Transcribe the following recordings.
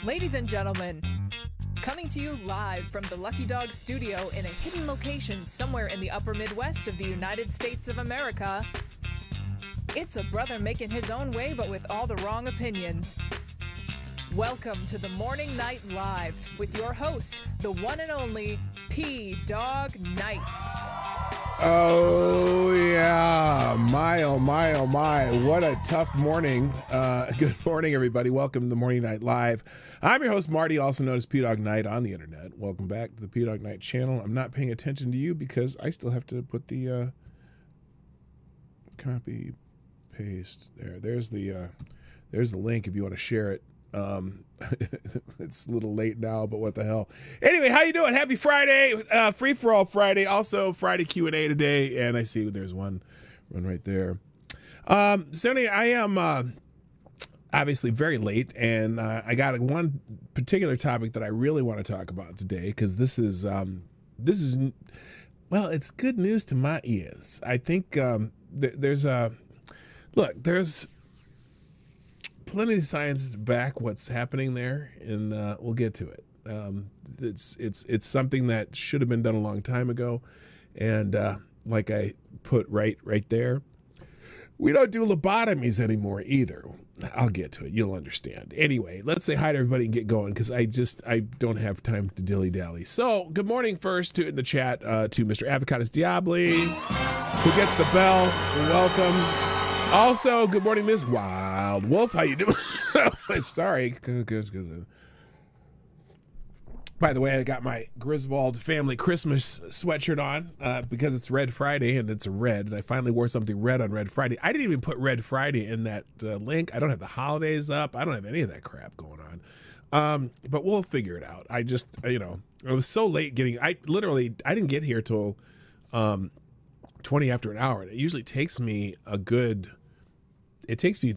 Ladies and gentlemen, coming to you live from the Lucky Dog studio in a hidden location somewhere in the upper Midwest of the United States of America, it's a brother making his own way but with all the wrong opinions. Welcome to the Morning Night Live with your host, the one and only Dawg Knight. Oh, yeah. My, oh, my, oh, my. What a tough morning. Good morning, everybody. Welcome to the Morning Night Live. I'm your host, Marty, also known as PDawgKnight on the internet. Welcome back to the Dawg Knight Channel. I'm not paying attention to you because I still have to put the copy, paste there. There's the link if you want to share it. It's a little late now, but what the hell. Anyway, how you doing? Happy Friday, free for all Friday. Also Friday Q&A today, and I see there's one right there. Sonny, I am obviously very late, and I got one particular topic that I really want to talk about today because this is well, it's good news to my ears. I think there's plenty of science to back what's happening there, and we'll get to it. It's something that should have been done a long time ago, and like I put right there, we don't do lobotomies anymore either. I'll get to it. You'll understand. Anyway, let's say hi to everybody and get going because I don't have time to dilly-dally. So, good morning first in the chat to Mr. Avocados Diabli, who gets the bell. Welcome. Also, good morning, Ms. Wild Wolf. How you doing? Sorry. By the way, I got my Griswold family Christmas sweatshirt on because it's Red Friday and it's red. And I finally wore something red on Red Friday. I didn't even put Red Friday in that link. I don't have the holidays up. I don't have any of that crap going on. But we'll figure it out. I just, it was so late I didn't get here till 20 after an hour. And it usually takes me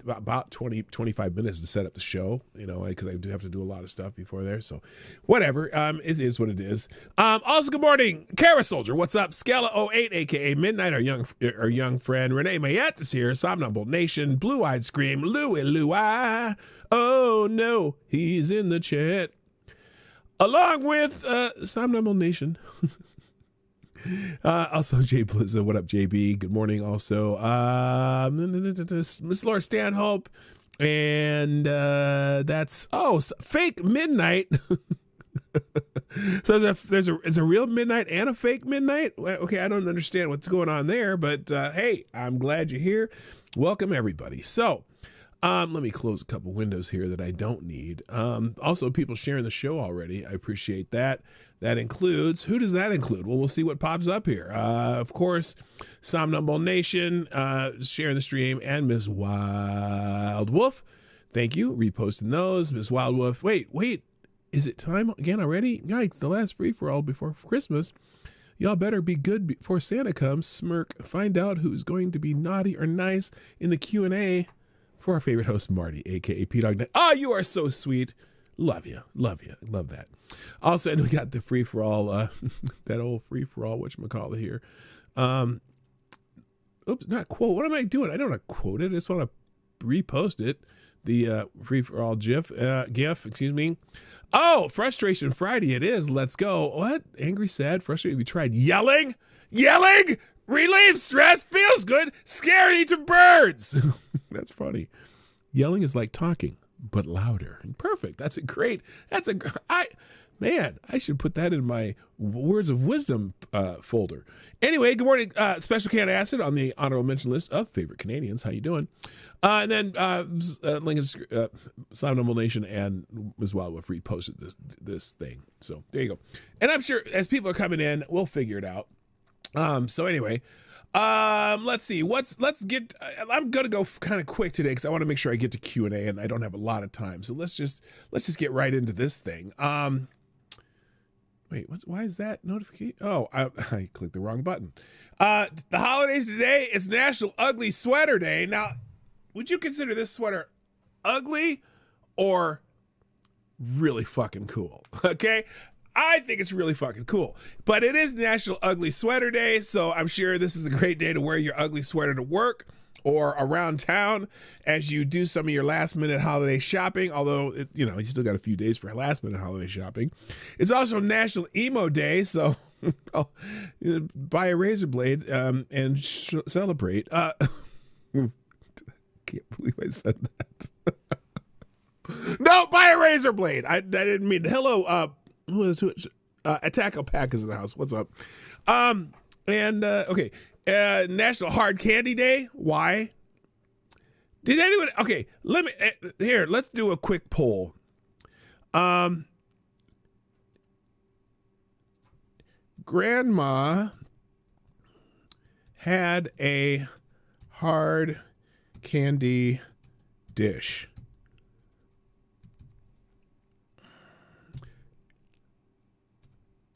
about 20, 25 minutes to set up the show, because I do have to do a lot of stuff before there. So whatever, it is what it is. Also, good morning, Kara Soldier. What's up? Scala08, aka Midnight, our young friend. Renee Mayette is here. Somnambule Nation, Blue Eyed Scream, Louie. Oh no, he's in the chat. Along with Somnambule Nation. Also, Jay Blizza, what up, JB? Good morning. Also, Miss Laura Stanhope, and that's fake midnight. So there's a real midnight and a fake midnight. Okay, I don't understand what's going on there, but hey, I'm glad you're here. Welcome everybody. So. Let me close a couple windows here that I don't need. Also, people sharing the show already. I appreciate that. That includes, who does that include? Well, we'll see what pops up here. Of course, Somnambule Nation, sharing the stream, and Ms. Wild Wolf. Thank you. Reposting those. Ms. Wild Wolf. Wait. Is it time again already? Yikes, the last free-for-all before Christmas. Y'all better be good before Santa comes. Smirk. Find out who's going to be naughty or nice in the Q&A. For our favorite host, Marty, a.k.a. PDawgKnight. Oh, you are so sweet. Love you. Love that. Also, and we got the free-for-all, that old free-for-all, whatchamacallit here. Oops, not quote. What am I doing? I don't want to quote it. I just want to repost it. The free-for-all GIF, excuse me. Oh, Frustration Friday it is. Let's go. What? Angry, sad, frustrated. We tried yelling? Relieve stress, feels good, scary to birds. That's funny. Yelling is like talking, but louder. Perfect. I should put that in my words of wisdom folder. Anyway, good morning. Special Can Acid on the honorable mention list of favorite Canadians. How you doing? And then Lincoln's Somnambule Nation and Ms. Wildwood reposted this thing. So there you go. And I'm sure as people are coming in, we'll figure it out. So anyway, let's see. I'm going to go kind of quick today because I want to make sure I get to Q&A and I don't have a lot of time. So let's just get right into this thing. Wait, why is that notification? Oh, I clicked the wrong button. The holidays today, it's National Ugly Sweater Day. Now, would you consider this sweater ugly or really fucking cool? Okay. I think it's really fucking cool. But it is National Ugly Sweater Day, so I'm sure this is a great day to wear your ugly sweater to work or around town as you do some of your last minute holiday shopping, although, you still got a few days for last minute holiday shopping. It's also National Emo Day, so buy a razor blade and celebrate. Can't believe I said that. No, buy a razor blade. I didn't mean. Hello, Attack Pack is in the house. What's up? Okay. National Hard Candy Day. Why? Did anyone? Okay, let's do a quick poll. Grandma had a hard candy dish.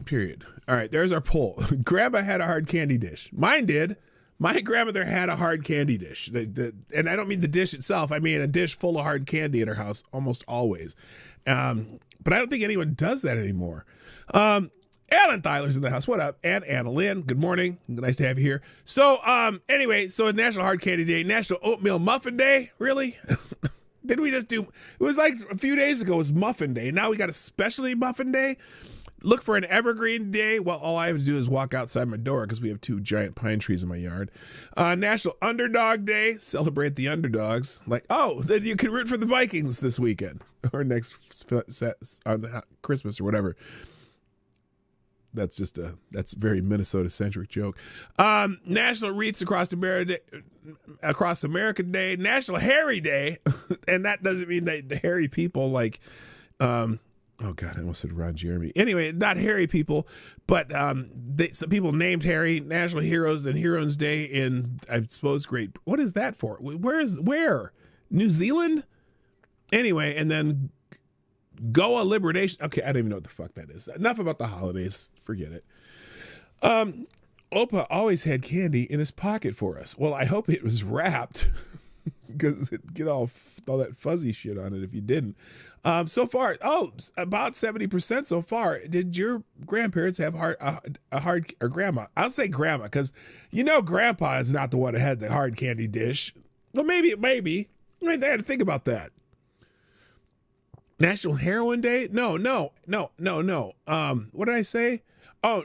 Period. All right, there's our poll. Grandma had a hard candy dish. Mine did. My grandmother had a hard candy dish. And I don't mean the dish itself. I mean a dish full of hard candy in her house almost always. But I don't think anyone does that anymore. Alan Tyler's in the house. What up? And Anna Lynn. Good morning. Nice to have you here. So anyway, so National Hard Candy Day, National Oatmeal Muffin Day. Really? Did we just do? It was like a few days ago was Muffin Day. Now we got a specialty Muffin Day. Look for an evergreen day. Well, all I have to do is walk outside my door because we have 2 giant pine trees in my yard. National Underdog Day. Celebrate the underdogs. Like, oh, then you can root for the Vikings this weekend or next on Christmas or whatever. That's that's a very Minnesota-centric joke. National Wreaths Across America Day. National Hairy Day. And that doesn't mean that the hairy people like... oh God, I almost said Ron Jeremy. Anyway, not hairy people, but some people named Harry. National Heroes and Heroes Day in, I suppose, what is that for? Where? New Zealand? Anyway, and then Goa Liberation. Okay, I don't even know what the fuck that is. Enough about the holidays. Forget it. Opa always had candy in his pocket for us. Well, I hope it was wrapped. Because it get all that fuzzy shit on it if you didn't. So far, about 70% so far. Did your grandparents have a hard or grandma? I'll say grandma because grandpa is not the one that had the hard candy dish. Well, maybe. I mean, they had to think about that. National Heroin Day? No. What did I say? Oh,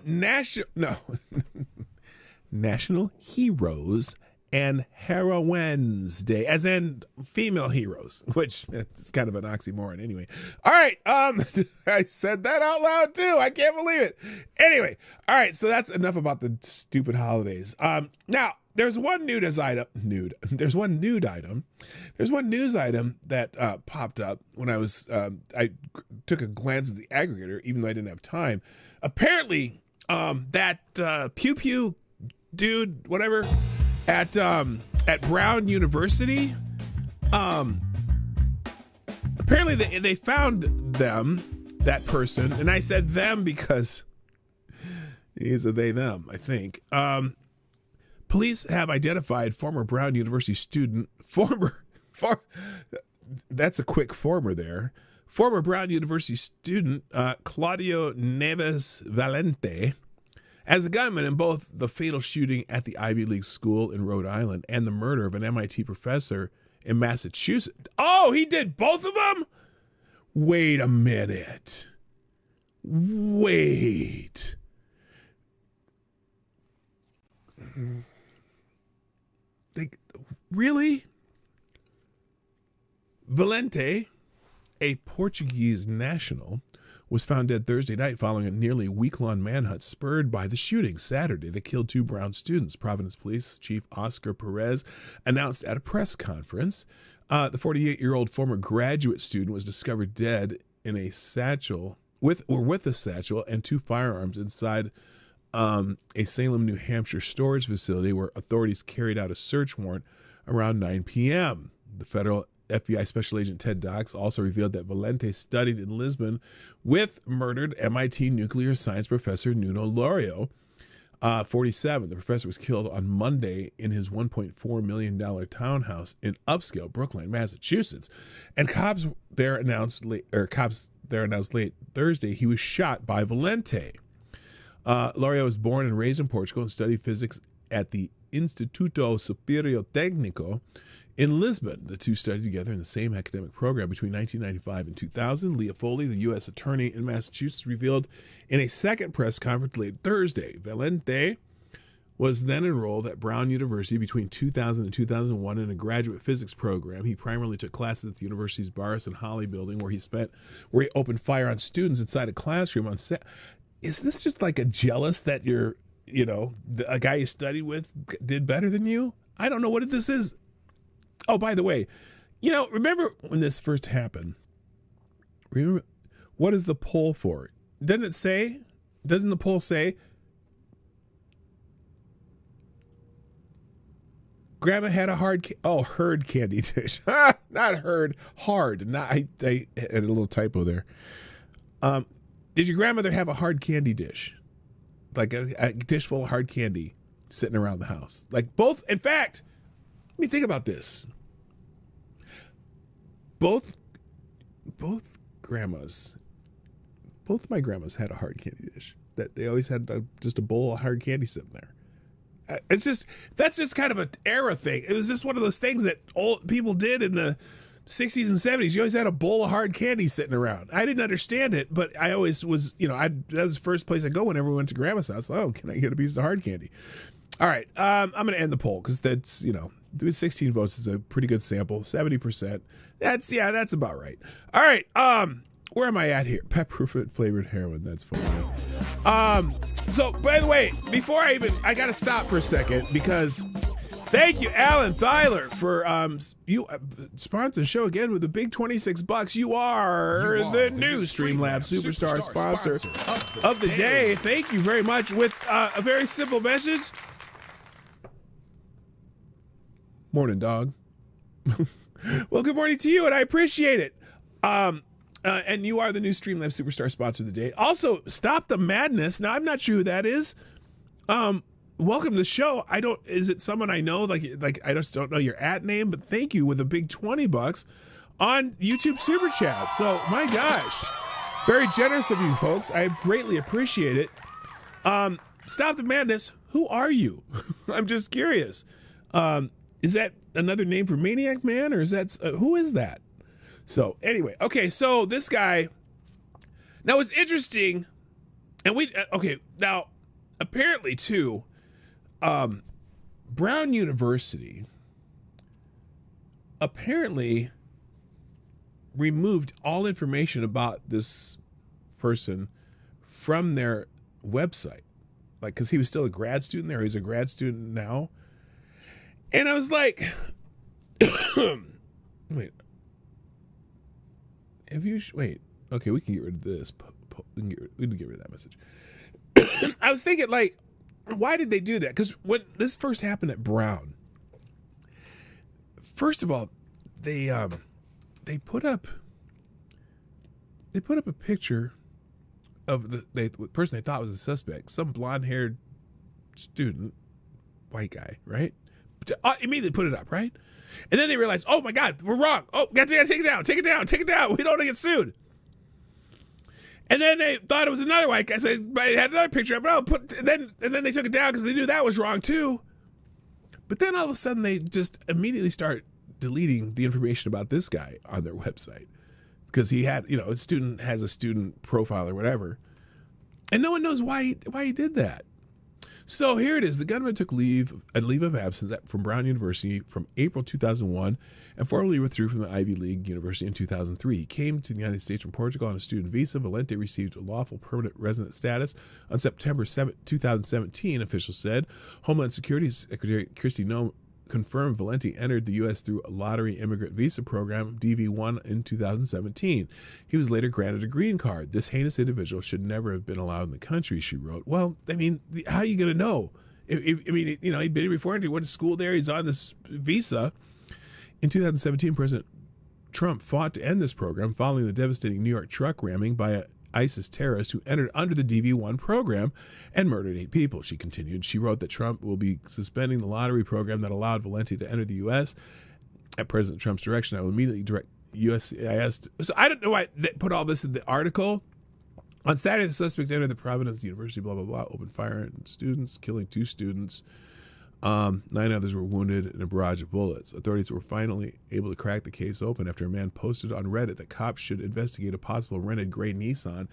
National Heroes and Heroines Day, as in female heroes, which is kind of an oxymoron anyway. All right, I said that out loud too. I can't believe it. Anyway, all right, so that's enough about the stupid holidays. Now, there's one news item that popped up when I took a glance at the aggregator, even though I didn't have time. Apparently, that Pew Pew dude, whatever, at Brown University, apparently they found that person, and I said them because he's a they them, I think. Police have identified former Brown University student, that's a quick former there. Former Brown University student Claudio Neves Valente as the gunman in both the fatal shooting at the Ivy League school in Rhode Island and the murder of an MIT professor in Massachusetts. Oh, he did both of them? Wait a minute. Wait. Really? Valente, a Portuguese national, was found dead Thursday night following a nearly week-long manhunt spurred by the shooting Saturday that killed 2 Brown students. Providence Police Chief Oscar Perez announced at a press conference. The 48-year-old former graduate student was discovered dead in a satchel with a satchel and 2 firearms inside a Salem, New Hampshire storage facility where authorities carried out a search warrant around 9 p.m. The federal FBI Special Agent Ted Dawgs also revealed that Valente studied in Lisbon with murdered MIT nuclear science professor Nuno Loureiro, 47. The professor was killed on Monday in his $1.4 million townhouse in upscale Brookline, Massachusetts. And cops there announced late Thursday he was shot by Valente. Loureiro was born and raised in Portugal and studied physics at the Instituto Superior Técnico in Lisbon. The two studied together in the same academic program between 1995 and 2000. Leah Foley, the U.S. attorney in Massachusetts, revealed in a second press conference late Thursday. Valente was then enrolled at Brown University between 2000 and 2001 in a graduate physics program. He primarily took classes at the university's Barris and Holly building, where he opened fire on students inside a classroom on set. Is this just like a jealous that a guy you study with did better than you? I don't know what this is. Oh, by the way, remember when this first happened? Remember, what is the poll for? Doesn't the poll say, Grandma had a herd candy dish. Not herd, hard. Not, I had a little typo there. Did your grandmother have a hard candy dish? Like a dish full of hard candy sitting around the house? Like both, in fact, let me think about this. Both my grandmas had a hard candy dish. That they always had just a bowl of hard candy sitting there. That's just kind of an era thing. It was just one of those things that old people did in the 60s and 70s. You always had a bowl of hard candy sitting around. I didn't understand it, but I always was, that was the first place I go whenever we went to grandma's house. Oh, can I get a piece of hard candy? All right. I'm going to end the poll because that's, doing 16 votes is a pretty good sample. 70%. That's about right. All right. Where am I at here? Pepper flavored heroin. That's funny. So, by the way, before I got to stop for a second because thank you, Alan Thyler, for you sponsor the show again with the big $26. You are the new Streamlabs Superstar sponsor of the day. Thank you very much. With a very simple message. Morning, dog. Well, good morning to you, and I appreciate it. And you are the new Streamlabs Superstar sponsor of the day. Also, Stop the Madness. Now, I'm not sure who that is. Welcome to the show. Is it someone I know? Like I just don't know your name, but thank you with a big $20 on YouTube Super Chat. So, my gosh, very generous of you folks. I greatly appreciate it. Stop the Madness. Who are you? I'm just curious. Is that another name for Maniac Man, or is that who is that? So anyway, okay, so this guy, now it's interesting, and now apparently too, Brown University apparently removed all information about this person from their website, like, because he was still a grad student there. He's a grad student now. And I was like, wait. Okay, we can get rid of this. We can get rid of that message. I was thinking, like, why did they do that? Because when this first happened at Brown, first of all, they put up a picture of the person they thought was a suspect, some blonde-haired student, white guy, right? Immediately put it up, right? And then they realized, oh my God, we're wrong. Oh, gotta take it down. We don't want to get sued. And then they thought it was another white guy, so they had another picture up. And then they took it down because they knew that was wrong too. But then all of a sudden they just immediately start deleting the information about this guy on their website because he had, a student has a student profile or whatever, and no one knows why he did that. So here it is. The gunman took leave of absence from Brown University from April 2001 and formally withdrew from the Ivy League University in 2003. He came to the United States from Portugal on a student visa. Valente received lawful permanent resident status on September 7, 2017, officials said. Homeland Security Secretary Kristi Noem confirmed Valente entered the U.S. through a lottery immigrant visa program, DV1, in 2017. He was later granted a green card. This heinous individual should never have been allowed in the country, she wrote. Well, I mean, how are you going to know? He'd been here before, and he went to school there. He's on this visa. In 2017, President Trump fought to end this program following the devastating New York truck ramming by a ISIS terrorist who entered under the DV1 program and murdered 8 people. She continued. She wrote that Trump will be suspending the lottery program that allowed Valente to enter the U.S. At President Trump's direction, I will immediately direct USCIS. So I don't know why they put all this in the article. On Saturday, the suspect entered the Providence University, blah, blah, blah, opened fire on students, killing 2 students. 9 others were wounded in a barrage of bullets. Authorities were finally able to crack the case open after a man posted on Reddit that cops should investigate a possible rented gray Nissan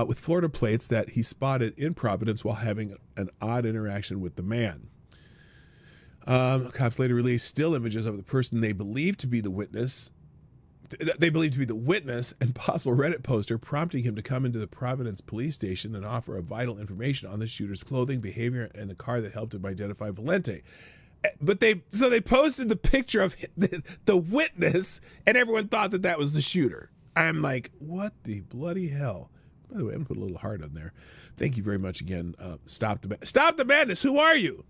with Florida plates that he spotted in Providence while having an odd interaction with the man. Cops later released still images of the person they believed to be the witness. And possible Reddit poster prompting him to come into the Providence police station and offer vital information on the shooter's clothing, behavior, and the car that helped him identify Valente. But they posted the picture of the witness, and everyone thought that was the shooter. I'm like, what the bloody hell? By the way, I'm gonna put a little heart on there. Thank you very much again. Stop the madness. Who are you?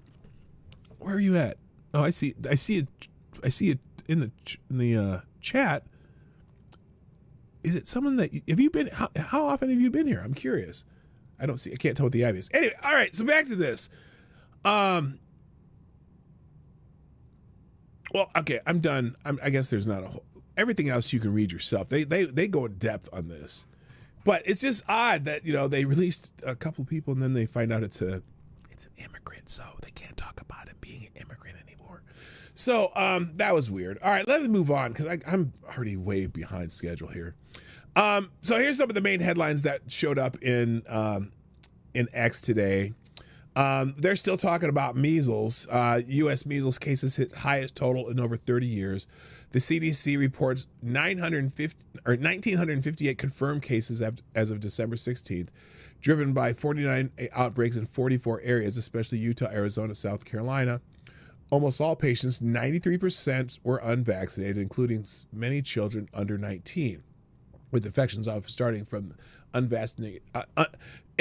Where are you at? Oh, I see it in the chat. Is it someone that have you been? How often have you been here? I'm curious. I can't tell what the IV is. Anyway, all right. So back to this. Well, okay. I'm done. I guess there's not a whole. Everything else you can read yourself. They go in depth on this, but it's just odd that they released a couple of people and then they find out it's an immigrant, so they can't talk about it being an immigrant anymore. So that was weird. All right, let's move on because I'm already way behind schedule here. So here's some of the main headlines that showed up in X today. They're still talking about measles. U.S. measles cases hit highest total in over 30 years. The CDC reports 1,958 confirmed cases as of December 16th, driven by 49 outbreaks in 44 areas, especially Utah, Arizona, South Carolina. Almost all patients, 93%, were unvaccinated, including many children under 19, with infections starting from unvaccinated.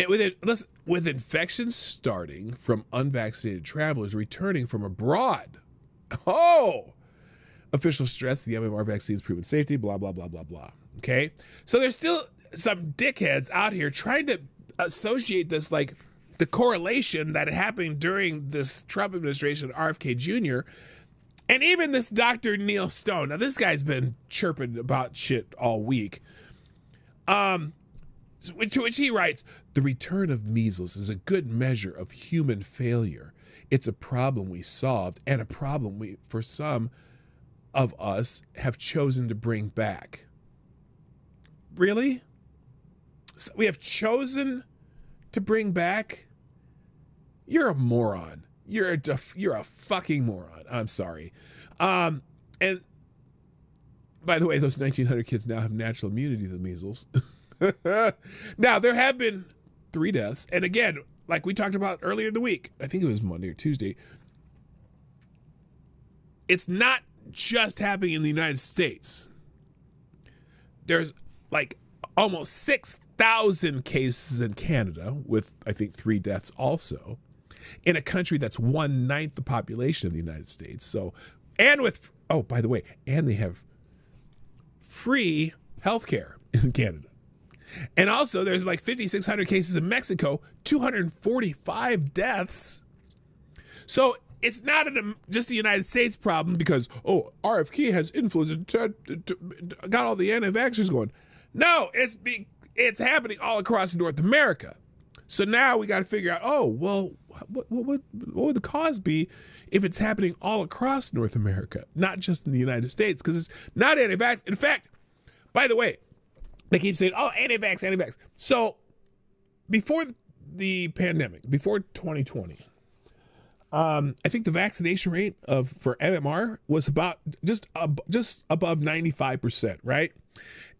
With infections starting from unvaccinated travelers returning from abroad. Oh, officials stress the MMR vaccine's proven safety. Blah blah blah blah blah. Okay, so there's still some dickheads out here trying to associate this like the correlation that happened during this Trump administration, RFK Jr., and even this Dr. Neil Stone. Now, this guy's been chirping about shit all week. To which he writes, the return of measles is a good measure of human failure. It's a problem we solved and a problem we, for some of us, have chosen to bring back. Really? So we have chosen to bring back? You're a moron. You're a fucking moron. I'm sorry. And by the way, those 1,900 kids now have natural immunity to the measles. Now, there have been 3 deaths. And again, like we talked about earlier in the week, I think it was Monday or Tuesday, it's not just happening in the United States. There's like almost 6,000 cases in Canada with, I think, 3 deaths also, in a country that's 1/9 the population of the United States. So, and with, oh, by the way, and they have free healthcare in Canada. And also there's like 5,600 cases in Mexico, 245 deaths. So it's not just the United States problem because, oh, RFK has influenced, got all the anti-vaxxers going. No, it's happening all across North America. So now we got to figure out, oh, well, what would the cause be if it's happening all across North America, not just in the United States? Because it's not anti-vax. In fact, by the way, they keep saying, oh, anti-vax, anti-vax. So before the pandemic, before 2020, I think the vaccination rate for MMR was about just above 95%, right?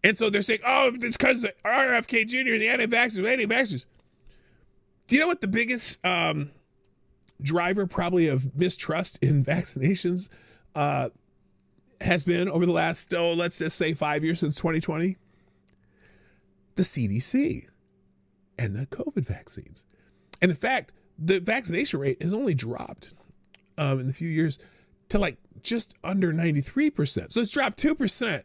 And so they're saying, oh, it's because of RFK Jr. and the anti-vaxxers. Do you know what the biggest driver probably of mistrust in vaccinations has been over the last, let's just say 5 years since 2020? The CDC and the COVID vaccines. And in fact, the vaccination rate has only dropped in a few years to like just under 93%. So it's dropped 2%.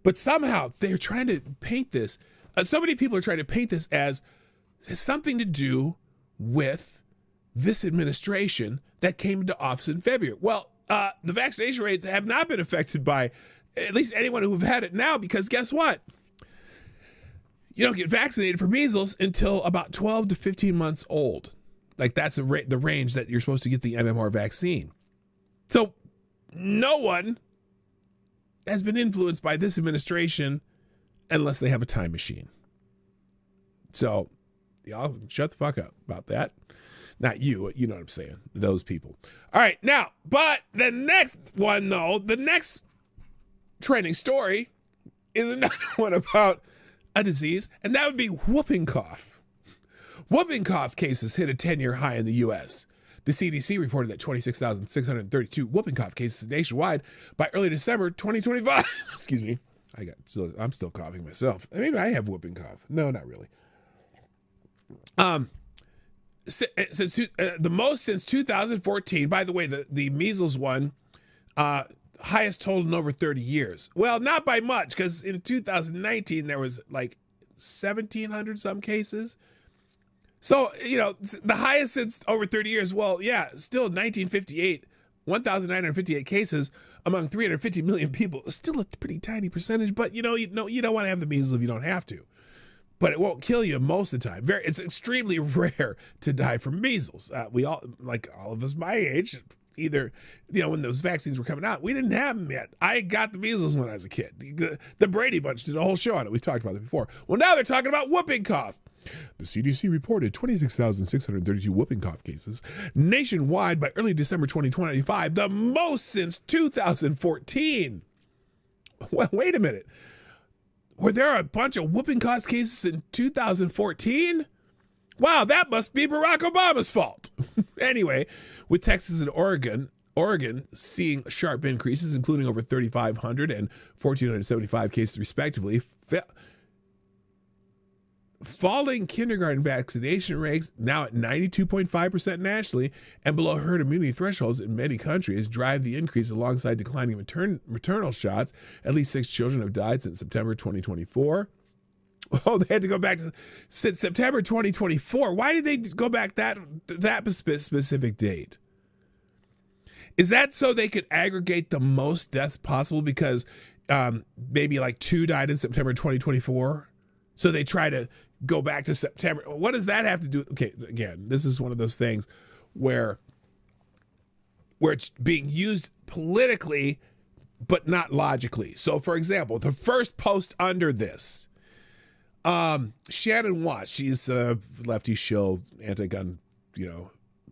But somehow they're trying to paint this. So many people are trying to paint this as something to do with this administration that came into office in February. Well, the vaccination rates have not been affected by at least anyone who've had it now, because guess what? You don't get vaccinated for measles until about 12 to 15 months old. Like that's the range that you're supposed to get the MMR vaccine. So no one has been influenced by this administration unless they have a time machine. So y'all shut the fuck up about that. Not you, you know what I'm saying, those people. All right, now, but the next one though, the next trending story is another one about a disease, and that would be whooping cough. Whooping cough cases hit a 10-year high in the U.S. The CDC reported that 26,632 whooping cough cases nationwide by early December 2025. Excuse me. I'm still coughing myself. Maybe I have whooping cough. No, not really. Since the most since 2014. By the way, the measles one, highest total in over 30 years. Well, not by much, because in 2019 there was like 1,700 some cases. So, you know, the highest since over 30 years. Well, yeah, still 1958, 1,958 cases among 350 million people. Still a pretty tiny percentage, but you don't want to have the measles if you don't have to. But it won't kill you most of the time. It's extremely rare to die from measles. We all, like all of us my age, either, when those vaccines were coming out, we didn't have them yet. I got the measles when I was a kid. The Brady Bunch did a whole show on it. We talked about it before. Well, now they're talking about whooping cough. The CDC reported 26,632 whooping cough cases nationwide by early December 2025, the most since 2014. Well, wait a minute. Were there a bunch of whooping cough cases in 2014? Wow, that must be Barack Obama's fault. Anyway, with Texas and Oregon seeing sharp increases, including over 3,500 and 1,475 cases respectively, falling kindergarten vaccination rates now at 92.5% nationally and below herd immunity thresholds in many countries drive the increase alongside declining maternal shots. At least 6 children have died since September 2024. Oh, they had to go back since September 2024. Why did they go back that specific date? Is that so they could aggregate the most deaths possible because maybe like 2 died in September 2024? So they try to go back to September. What does that have to do? Okay, again, this is one of those things where it's being used politically, but not logically. So, for example, the first post under this, Shannon Watts, she's a lefty shill, anti-gun,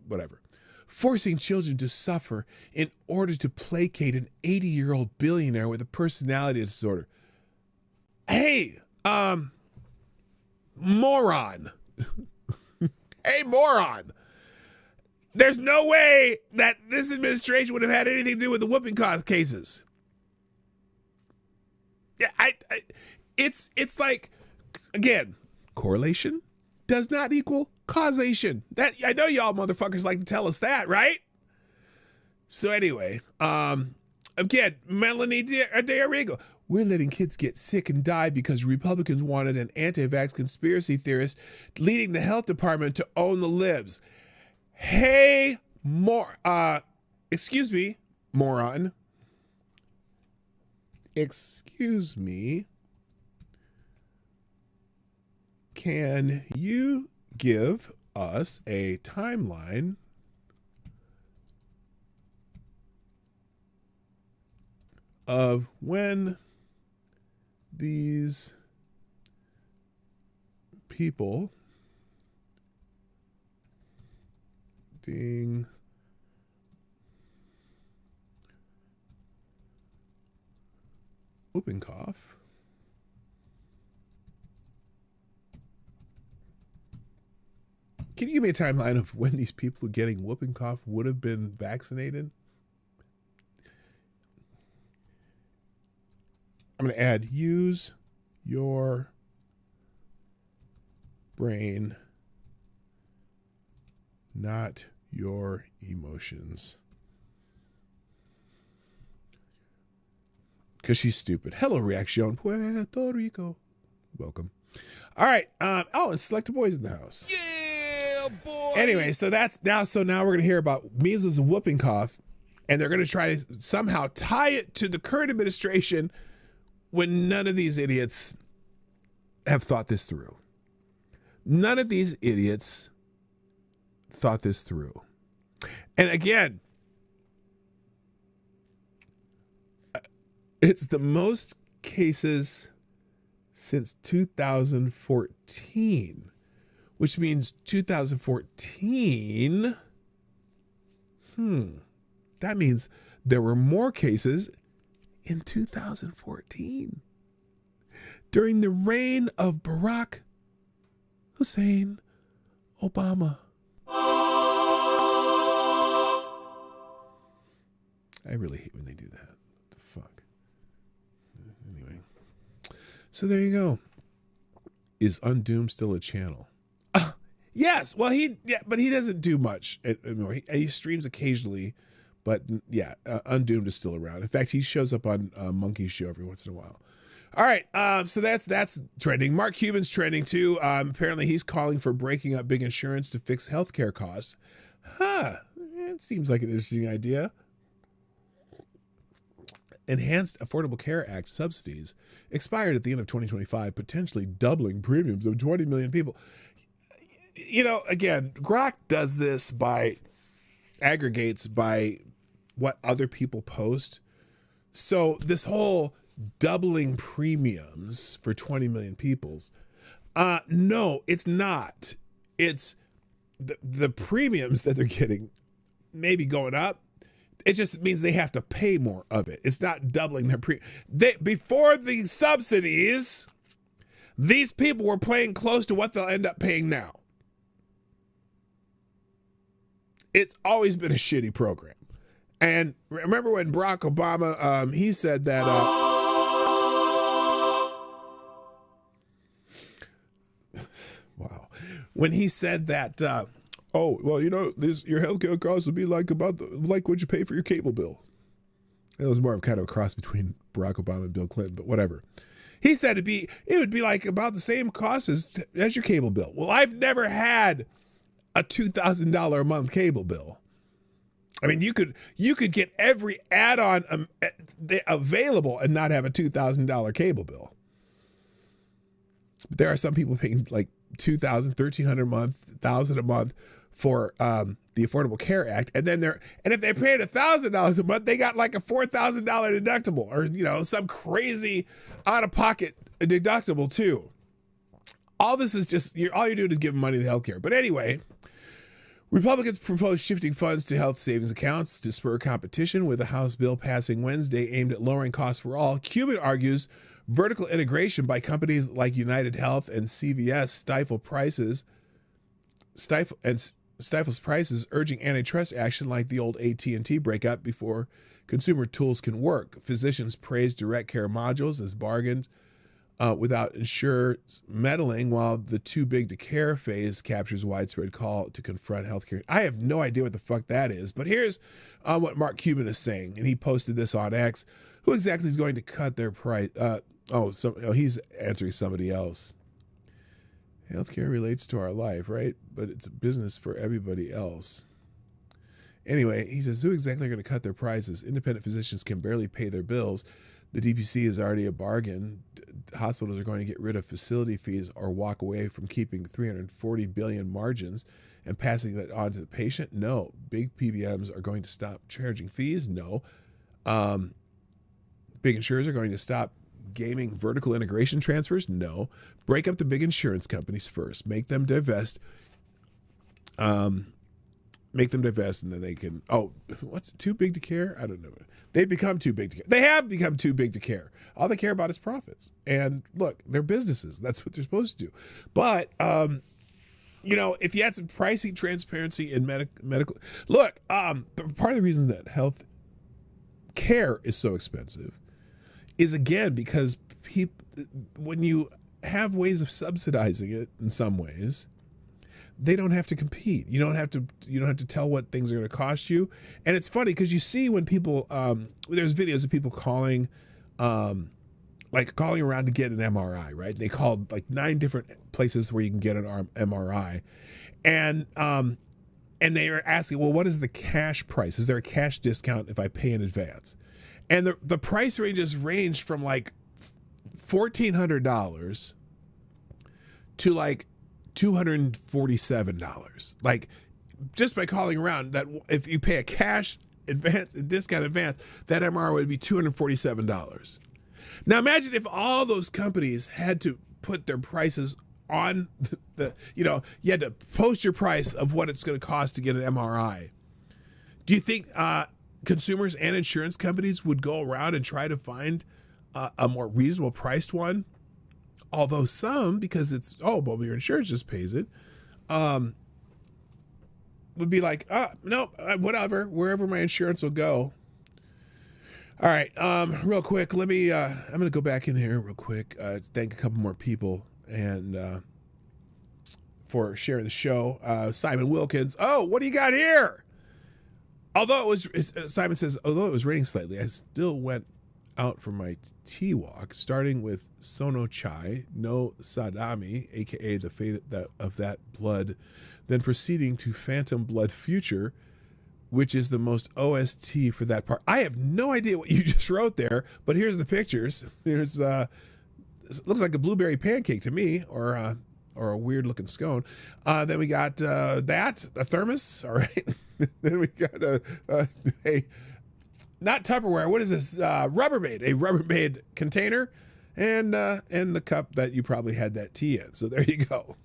whatever, forcing children to suffer in order to placate an 80-year-old billionaire with a personality disorder. Hey, moron. Hey, moron. There's no way that this administration would have had anything to do with the whooping cough cases. Yeah, it's like, again, correlation does not equal causation. That I know y'all motherfuckers like to tell us that, right? So anyway, again, Melanie D'Arrigo. We're letting kids get sick and die because Republicans wanted an anti-vax conspiracy theorist leading the health department to own the libs. Hey, excuse me, moron. Excuse me. Can you give us a timeline of when these people whooping cough Can you give me a timeline of when these people getting whooping cough would have been vaccinated? I'm going to add use your brain, not your emotions. Because she's stupid. Hello, Reaction Puerto Rico. Welcome. All right. Oh, and Select Boys in the house. Yeah, boy. Anyway, so that's now. So now we're going to hear about measles and whooping cough, and they're going to try to somehow tie it to the current administration when none of these idiots have thought this through. None of these idiots thought this through. And again, it's the most cases since 2014, which means 2014. That means there were more cases in 2014 during the reign of Barack Hussein Obama. I really hate when they do that. What the fuck? Anyway. So there you go. Is Undoomed still a channel? Yes. Well, but he doesn't do much anymore. He streams occasionally, but yeah, Undoomed is still around. In fact, he shows up on Monkey's show every once in a while. All right. So that's trending. Mark Cuban's trending too. Apparently he's calling for breaking up big insurance to fix healthcare costs. It seems like an interesting idea. Enhanced Affordable Care Act subsidies expired at the end of 2025, potentially doubling premiums of 20 million people. You know, again, Grok does this aggregates by what other people post. So this whole doubling premiums for 20 million peoples, no, it's not. It's the premiums that they're getting maybe going up. It just means they have to pay more of it. It's not doubling their before the subsidies, these people were paying close to what they'll end up paying now. It's always been a shitty program. And remember when Barack Obama, he said that, wow. When he said that, oh, well, you know, your healthcare costs would be like what you pay for your cable bill. It was more of kind of a cross between Barack Obama and Bill Clinton, but whatever. He said it would be like about the same cost as your cable bill. Well, I've never had a $2,000 a month cable bill. I mean, you could get every add-on available and not have a $2,000 cable bill. But there are some people paying like $2,000, $1,300 a month, $1,000 a month for the Affordable Care Act, and if they paid $1,000 a month, they got like a $4,000 deductible, or some crazy out-of-pocket deductible too. All this is just all you're doing is giving money to healthcare. But anyway, Republicans propose shifting funds to health savings accounts to spur competition, with a House bill passing Wednesday aimed at lowering costs for all. Cuban argues vertical integration by companies like United Health and CVS stifles prices, urging antitrust action like the old AT&T breakup before consumer tools can work. Physicians praise direct care modules as bargains without insurers meddling, while the too big to care phase captures widespread call to confront healthcare. I have no idea what the fuck that is, but here's what Mark Cuban is saying, and he posted this on X. Who exactly is going to cut their price? He's answering somebody else. Healthcare relates to our life, right? But it's a business for everybody else. Anyway, he says, who exactly are going to cut their prices? Independent physicians can barely pay their bills. The DPC is already a bargain. Hospitals are going to get rid of facility fees or walk away from keeping $340 billion margins and passing that on to the patient. No. Big PBMs are going to stop charging fees. No. Big insurers are going to stop gaming vertical integration transfers. No. Break up the big insurance companies first. Make them divest. And then they can, what's too big to care? I don't know. They've become too big to care. They have become too big to care. All they care about is profits. And look, they're businesses. That's what they're supposed to do. But, if you had some pricing transparency in medical, look, part of the reason that health care is so expensive is, again, because when you have ways of subsidizing it in some ways, they don't have to compete. You don't have to tell what things are going to cost you. And it's funny because you see when people, there's videos of people calling around to get an MRI, right? They called like 9 different places where you can get an MRI. And they are asking, well, what is the cash price? Is there a cash discount if I pay in advance? And the price ranges range from like $1,400 to like $247. Like, just by calling around, that if you pay a cash discount advance, that MRI would be $247. Now imagine if all those companies had to put their prices on you had to post your price of what it's going to cost to get an MRI. Do you think consumers and insurance companies would go around and try to find a more reasonable priced one? Although some, because it's, your insurance just pays it, would be like, no, whatever, wherever my insurance will go. All right, real quick, let me, I'm going to go back in here real quick, thank a couple more people and for sharing the show. Simon Wilkins, what do you got here? Simon says, although it was raining slightly, I still went out for my tea walk, starting with Sono Chai, no Sadami, aka the fate of that blood, then proceeding to Phantom Blood Future, which is the most OST for that part. I have no idea what you just wrote there, but here's the pictures. There's it looks like a blueberry pancake to me, or a weird looking scone. Then we got a thermos. All right. Then we got not Tupperware. What is this? Rubbermaid, a Rubbermaid container, and the cup that you probably had that tea in. So there you go.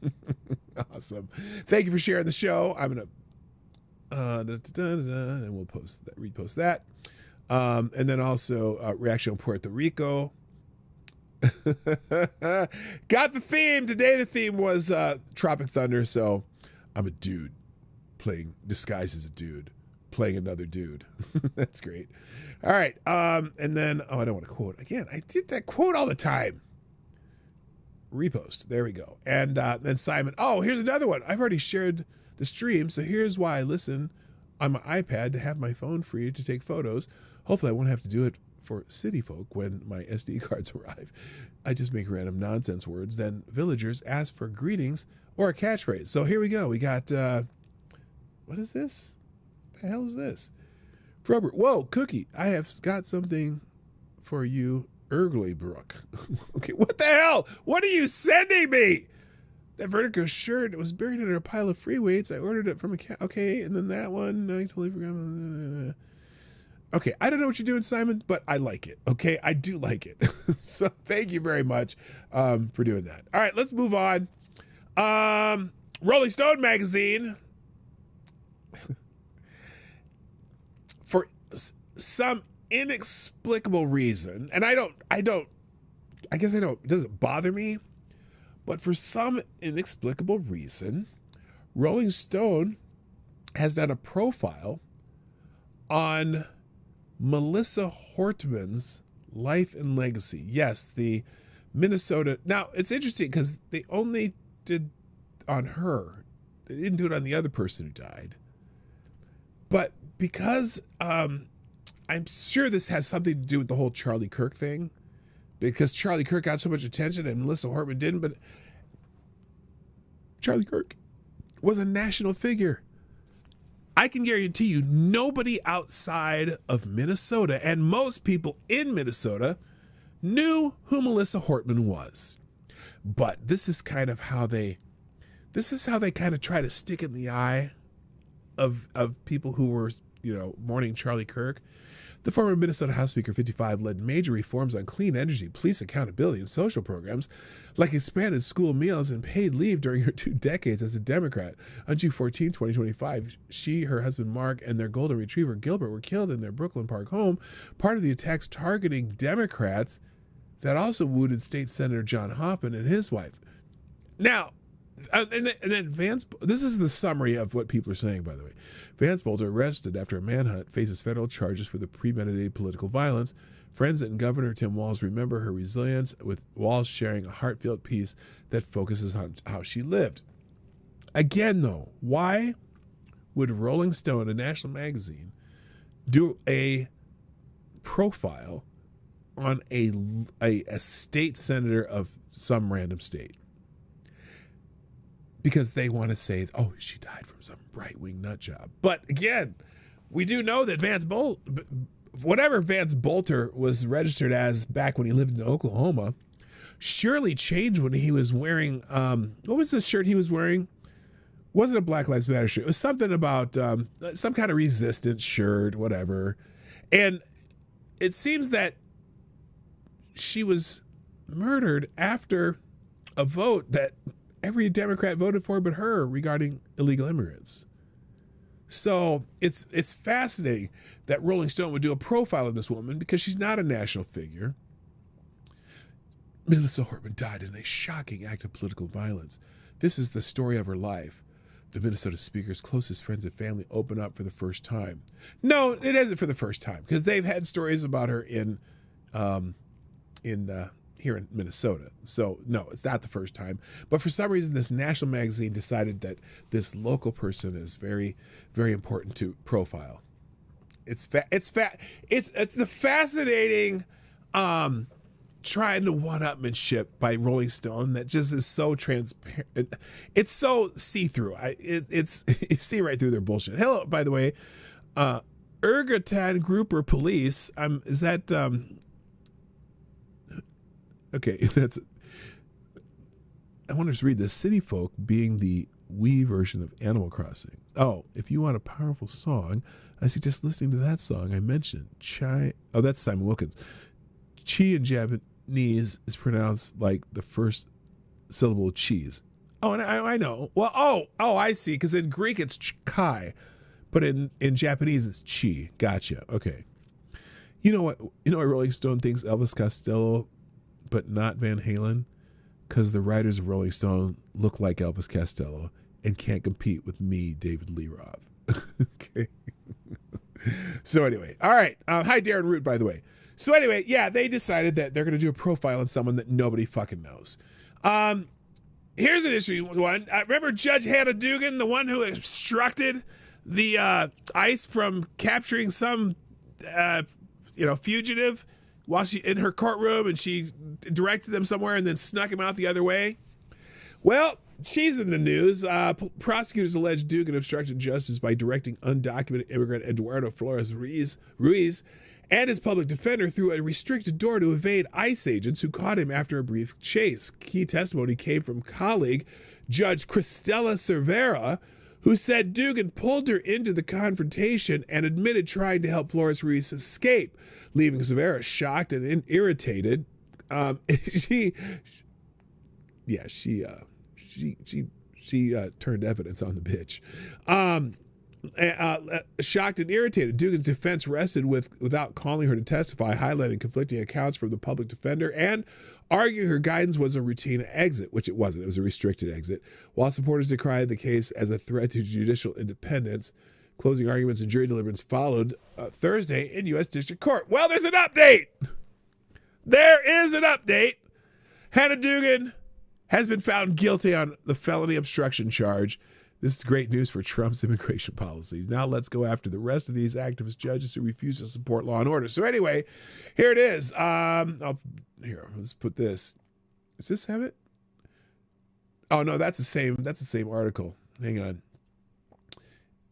Awesome. Thank you for sharing the show. I'm gonna and we'll repost that, and then also reaction on Puerto Rico. Got the theme today. The theme was Tropic Thunder. So I'm a dude disguised as a dude playing another dude. That's great. All right. And then, I don't want to quote again. I did that quote all the time. Repost. There we go. And then Simon. Here's another one. I've already shared the stream. So here's why I listen on my iPad to have my phone free to take photos. Hopefully I won't have to do it for city folk when my SD cards arrive. I just make random nonsense words. Then villagers ask for greetings or a catchphrase. So here we go. We got, what is this? What the hell is this? Robert, whoa, Cookie, I have got something for you, Ergley Brook. Okay, what the hell? What are you sending me? That Vertigo shirt, it was buried under a pile of free weights. I ordered it from a cat. Okay, and then that one, I totally forgot. Okay, I don't know what you're doing, Simon, but I like it. Okay, I do like it. So thank you very much for doing that. All right, let's move on. Rolling Stone magazine. For some inexplicable reason, and it doesn't bother me, but for some inexplicable reason, Rolling Stone has done a profile on Melissa Hortman's life and legacy. Yes, the Minnesota. Now, it's interesting because they only did on her. They didn't do it on the other person who died. But because I'm sure this has something to do with the whole Charlie Kirk thing, because Charlie Kirk got so much attention and Melissa Hortman didn't, but Charlie Kirk was a national figure. I can guarantee you nobody outside of Minnesota and most people in Minnesota knew who Melissa Hortman was. But this is kind of how they kind of try to stick in the eye of people who were, mourning Charlie Kirk. The former Minnesota House Speaker 55 led major reforms on clean energy, police accountability, and social programs like expanded school meals and paid leave during her 2 decades as a Democrat. On June 14, 2025, she, her husband Mark, and their golden retriever Gilbert were killed in their Brooklyn Park home, part of the attacks targeting Democrats that also wounded State Senator John Hoffman and his wife. Now, and then Vance, this is the summary of what people are saying, by the way. Vance Bolter, arrested after a manhunt, faces federal charges for the premeditated political violence. Friends and Governor Tim Walz remember her resilience, with Walz sharing a heartfelt piece that focuses on how she lived. Again, though, why would Rolling Stone, a national magazine, do a profile on a state senator of some random state? Because they want to say, she died from some right-wing nut job. But again, we do know that whatever Vance Bolter was registered as back when he lived in Oklahoma, surely changed when he was wearing, what was the shirt he was wearing wasn't a Black Lives Matter shirt. It was something about some kind of resistance shirt, whatever. And it seems that she was murdered after a vote that every Democrat voted for but her regarding illegal immigrants. So it's fascinating that Rolling Stone would do a profile of this woman because she's not a national figure. Melissa Hortman died in a shocking act of political violence. This is the story of her life. The Minnesota Speaker's closest friends and family open up for the first time. No, it isn't for the first time because they've had stories about her in here in Minnesota. So no, it's not the first time. But for some reason, this national magazine decided that this local person is very, very important to profile. It's the fascinating trying to one-upmanship by Rolling Stone that just is so transparent. It's so see-through. It's you see right through their bullshit. Hello, by the way, Ergatan Grouper Police. Is that okay? That's. I want to just read this. City Folk being the Wii version of Animal Crossing. Oh, if you want a powerful song, I suggest listening to that song I mentioned. Chai. Oh, that's Simon Wilkins. Chi in Japanese is pronounced like the first syllable of cheese. Oh, and I know. Well, oh, I see. Because in Greek it's kai, but in Japanese it's chi. Gotcha. Okay. You know what? You know why Rolling Stone thinks Elvis Costello, but not Van Halen? Because the writers of Rolling Stone look like Elvis Costello and can't compete with me, David Lee Roth. Okay. So anyway, all right. Hi, Darren Root, by the way. So anyway, yeah, they decided that they're going to do a profile on someone that nobody fucking knows. Here's an interesting one. Remember Judge Hannah Dugan, the one who obstructed the ICE from capturing some, fugitive while she in her courtroom, and she directed them somewhere and then snuck him out the other way? Well, she's in the news. Prosecutors allege Dugan obstructed justice by directing undocumented immigrant Eduardo Flores Ruiz and his public defender through a restricted door to evade ICE agents who caught him after a brief chase. Key testimony came from colleague Judge Cristela Cervera, who said Dugan pulled her into the confrontation and admitted trying to help Flores Ruiz escape, leaving Cervera shocked and irritated. She turned evidence on the bitch. Shocked and irritated, Dugan's defense rested without calling her to testify, highlighting conflicting accounts from the public defender and arguing her guidance was a routine exit, which it wasn't. It was a restricted exit. While supporters decried the case as a threat to judicial independence, closing arguments and jury deliverance followed Thursday in U.S. District Court. Well, there's an update. There is an update. Hannah Dugan has been found guilty on the felony obstruction charge. This is great news for Trump's immigration policies. Now let's go after the rest of these activist judges who refuse to support law and order. So anyway, here it is. Here, let's put this. Does this have it? Oh no, that's the same article. Hang on.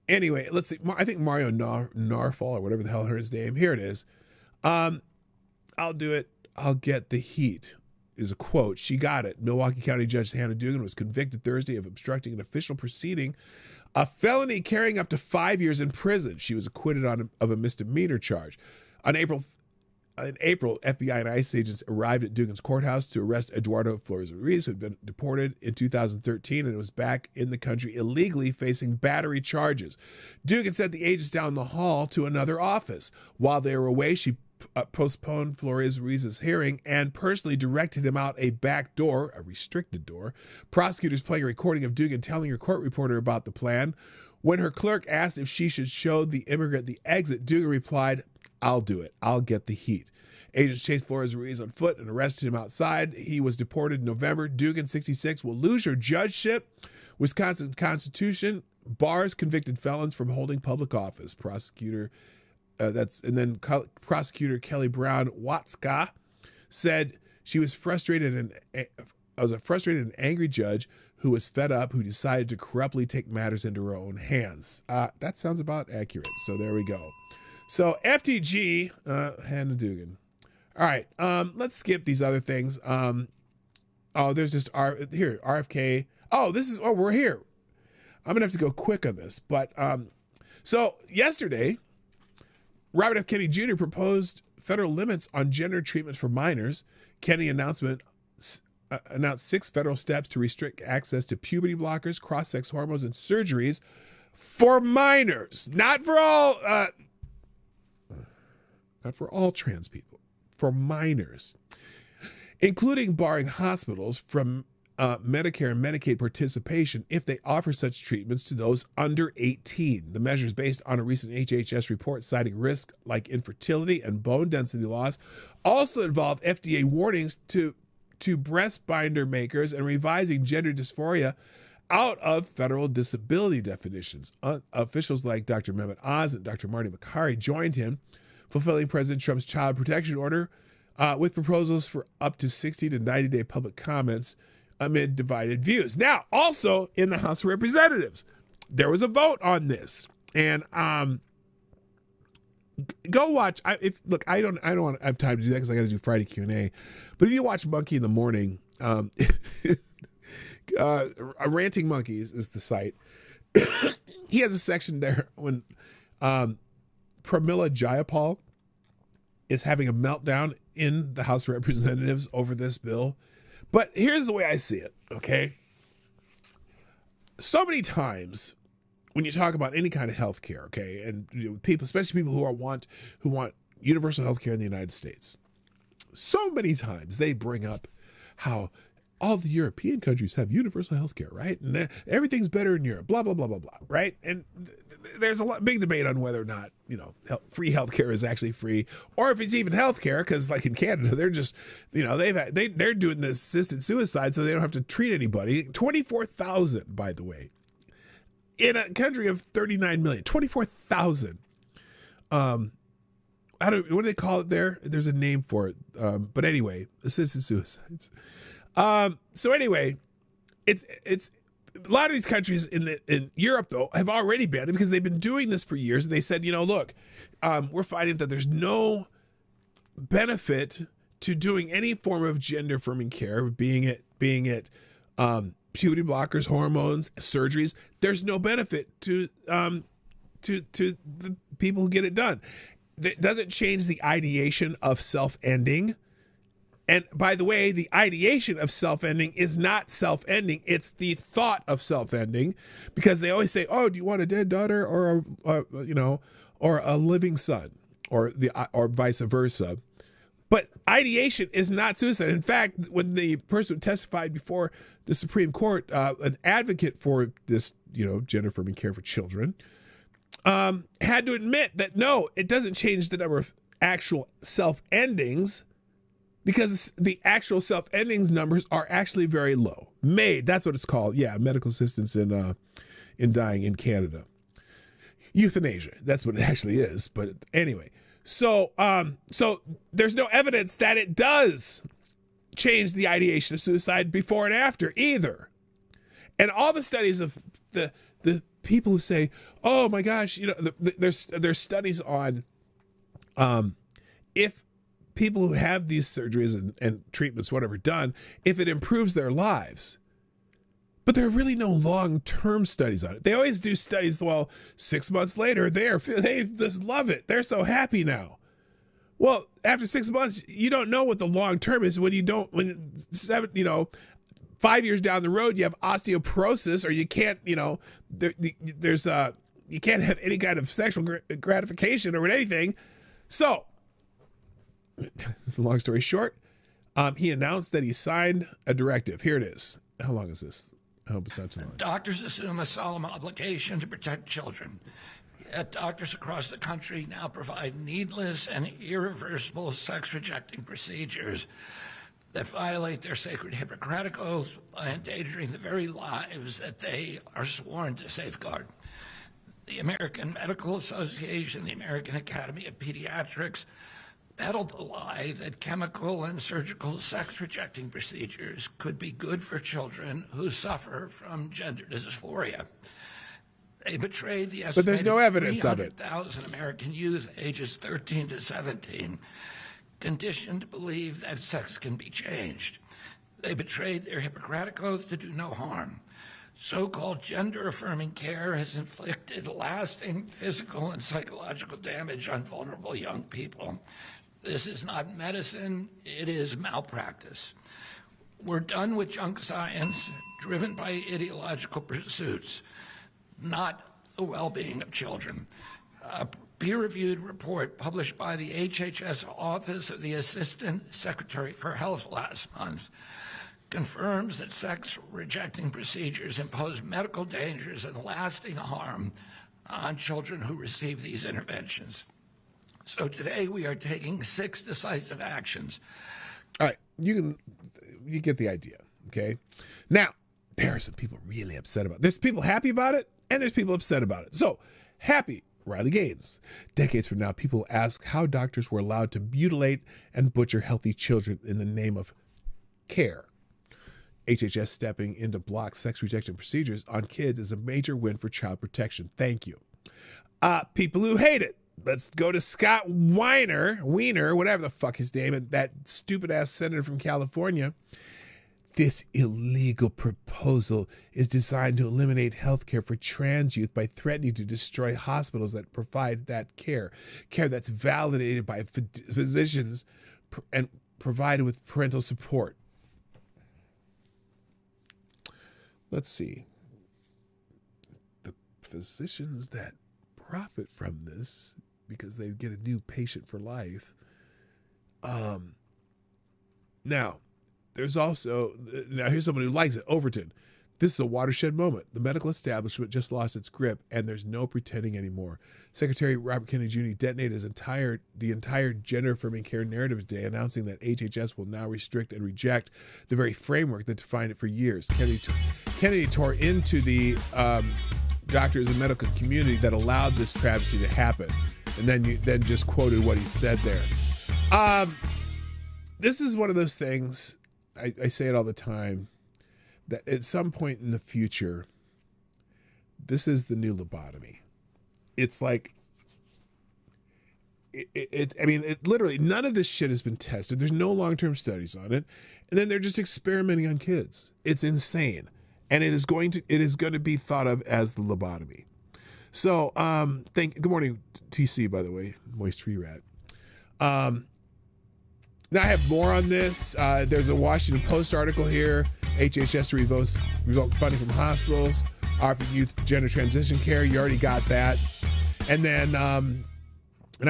Anyway, let's see. I think Mario Narfall or whatever the hell his name. Here it is. I'll do it. I'll get the heat. Is a quote. She got it. Milwaukee County Judge Hannah Dugan was convicted Thursday of obstructing an official proceeding, a felony carrying up to 5 years in prison. She was acquitted of a misdemeanor charge. In April, FBI and ICE agents arrived at Dugan's courthouse to arrest Eduardo Flores Ruiz, who had been deported in 2013 and was back in the country illegally facing battery charges. Dugan sent the agents down the hall to another office. While they were away, she postponed Flores Ruiz's hearing and personally directed him out a back door, a restricted door. Prosecutors playing a recording of Dugan telling her court reporter about the plan. When her clerk asked if she should show the immigrant the exit, Dugan replied, "I'll do it. I'll get the heat." Agents chased Flores Ruiz on foot and arrested him outside. He was deported in November. Dugan, 66, will lose her judgeship. Wisconsin Constitution bars convicted felons from holding public office. Prosecutor Kelly Brown Watska said she was frustrated and angry judge who was fed up, who decided to corruptly take matters into her own hands. That sounds about accurate. So there we go. So FTG, Hannah Dugan. All right, let's skip these other things. There's just RFK. We're here. I'm going to have to go quick on this. But so yesterday, Robert F. Kennedy Jr. proposed federal limits on gender treatment for minors. Kennedy announced 6 federal steps to restrict access to puberty blockers, cross-sex hormones, and surgeries for minors, not for all trans people, for minors, including barring hospitals from Medicare and Medicaid participation if they offer such treatments to those under 18. The measures, based on a recent HHS report citing risk like infertility and bone density loss, also involve FDA warnings to breast binder makers and revising gender dysphoria out of federal disability definitions. Officials like Dr. Mehmet Oz and Dr. Marty Makary joined him, fulfilling President Trump's child protection order with proposals for up to 60 to 90-day public comments amid divided views. Now, also in the House of Representatives, there was a vote on this, and go watch. I don't have time to do that because I got to do Friday Q&A. But if you watch Monkey in the Morning, Ranting Monkeys is the site. He has a section there when Pramila Jayapal is having a meltdown in the House of Representatives over this bill. But here's the way I see it, okay? So many times when you talk about any kind of health care, okay, and people, especially people who want universal health care in the United States, so many times they bring up how all the European countries have universal health care, right? And everything's better in Europe, blah, blah, blah, blah, blah, right? And there's a big debate on whether or not, free health care is actually free, or if it's even health care, because like in Canada, they're just, they're doing this assisted suicide so they don't have to treat anybody. 24,000, by the way, in a country of 39 million, 24,000. What do they call it there? There's a name for it. But anyway, assisted suicides. So anyway, it's a lot of these countries in Europe, though, have already banned it because they've been doing this for years. And they said, look, we're finding that there's no benefit to doing any form of gender affirming care, being it puberty blockers, hormones, surgeries. There's no benefit to the people who get it done. It doesn't change the ideation of self-ending. And by the way, the ideation of self-ending is not self-ending. It's the thought of self-ending, because they always say, "Oh, do you want a dead daughter or a living son, or vice versa?" But ideation is not suicide. In fact, when the person testified before the Supreme Court, an advocate for this, gender affirming care for children, had to admit that no, it doesn't change the number of actual self-endings, because the actual self-endings numbers are actually very low. MAID, that's what it's called. Yeah, medical assistance in dying in Canada. Euthanasia, that's what it actually is. But anyway, so there's no evidence that it does change the ideation of suicide before and after either. And all the studies of the people who say, "Oh my gosh," there's studies on if people who have these surgeries and treatments, whatever, done, if it improves their lives. But there are really no long-term studies on it. They always do studies, 6 months later, they just love it. They're so happy now. Well, after 6 months, you don't know what the long-term is when 5 years down the road, you have osteoporosis, or you can't, you can't have any kind of sexual gratification or anything. So, long story short, he announced that he signed a directive. Here it is. How long is this? I hope it's not too long. Doctors assume a solemn obligation to protect children. Yet doctors across the country now provide needless and irreversible sex-rejecting procedures that violate their sacred Hippocratic oath by endangering the very lives that they are sworn to safeguard. The American Medical Association, the American Academy of Pediatrics, peddled the lie that chemical and surgical sex-rejecting procedures could be good for children who suffer from gender dysphoria. They betrayed the but there's no evidence of it. 300,000 American youth ages 13 to 17, conditioned to believe that sex can be changed. They betrayed their Hippocratic oath to do no harm. So-called gender-affirming care has inflicted lasting physical and psychological damage on vulnerable young people. This is not medicine, it is malpractice. We're done with junk science driven by ideological pursuits, not the well-being of children. A peer-reviewed report published by the HHS Office of the Assistant Secretary for Health last month confirms that sex-rejecting procedures impose medical dangers and lasting harm on children who receive these interventions. So today we are taking 6 decisive actions. All right, you get the idea, okay? Now, there are some people really upset about it. There's people happy about it, and there's people upset about it. So, happy, Riley Gaines. Decades from now, people will ask how doctors were allowed to mutilate and butcher healthy children in the name of care. HHS stepping in to block sex-rejecting procedures on kids is a major win for child protection. Thank you. People who hate it. Let's go to Scott Wiener, whatever the fuck his name, and that stupid-ass senator from California. This illegal proposal is designed to eliminate health care for trans youth by threatening to destroy hospitals that provide that care that's validated by physicians and provided with parental support. Let's see. The physicians that profit from this because they get a new patient for life. Now, there's also, here's someone who likes it. Overton. This is a watershed moment. The medical establishment just lost its grip, and there's no pretending anymore. Secretary Robert Kennedy Jr. detonated the entire gender-affirming care narrative today, announcing that HHS will now restrict and reject the very framework that defined it for years. Kennedy tore into the doctors and medical community that allowed this travesty to happen, and then just quoted what he said there. This is one of those things, I say it all the time, that at some point in the future, this is the new lobotomy. It's like, literally, none of this shit has been tested. There's no long-term studies on it. And then they're just experimenting on kids. It's insane. And it is going to be thought of as the lobotomy. So, good morning, TC, by the way, Moist Tree Rat. Now I have more on this. There's a Washington Post article here. HHS to revoke funding from hospitals, offer youth gender transition care. You already got that. And then, and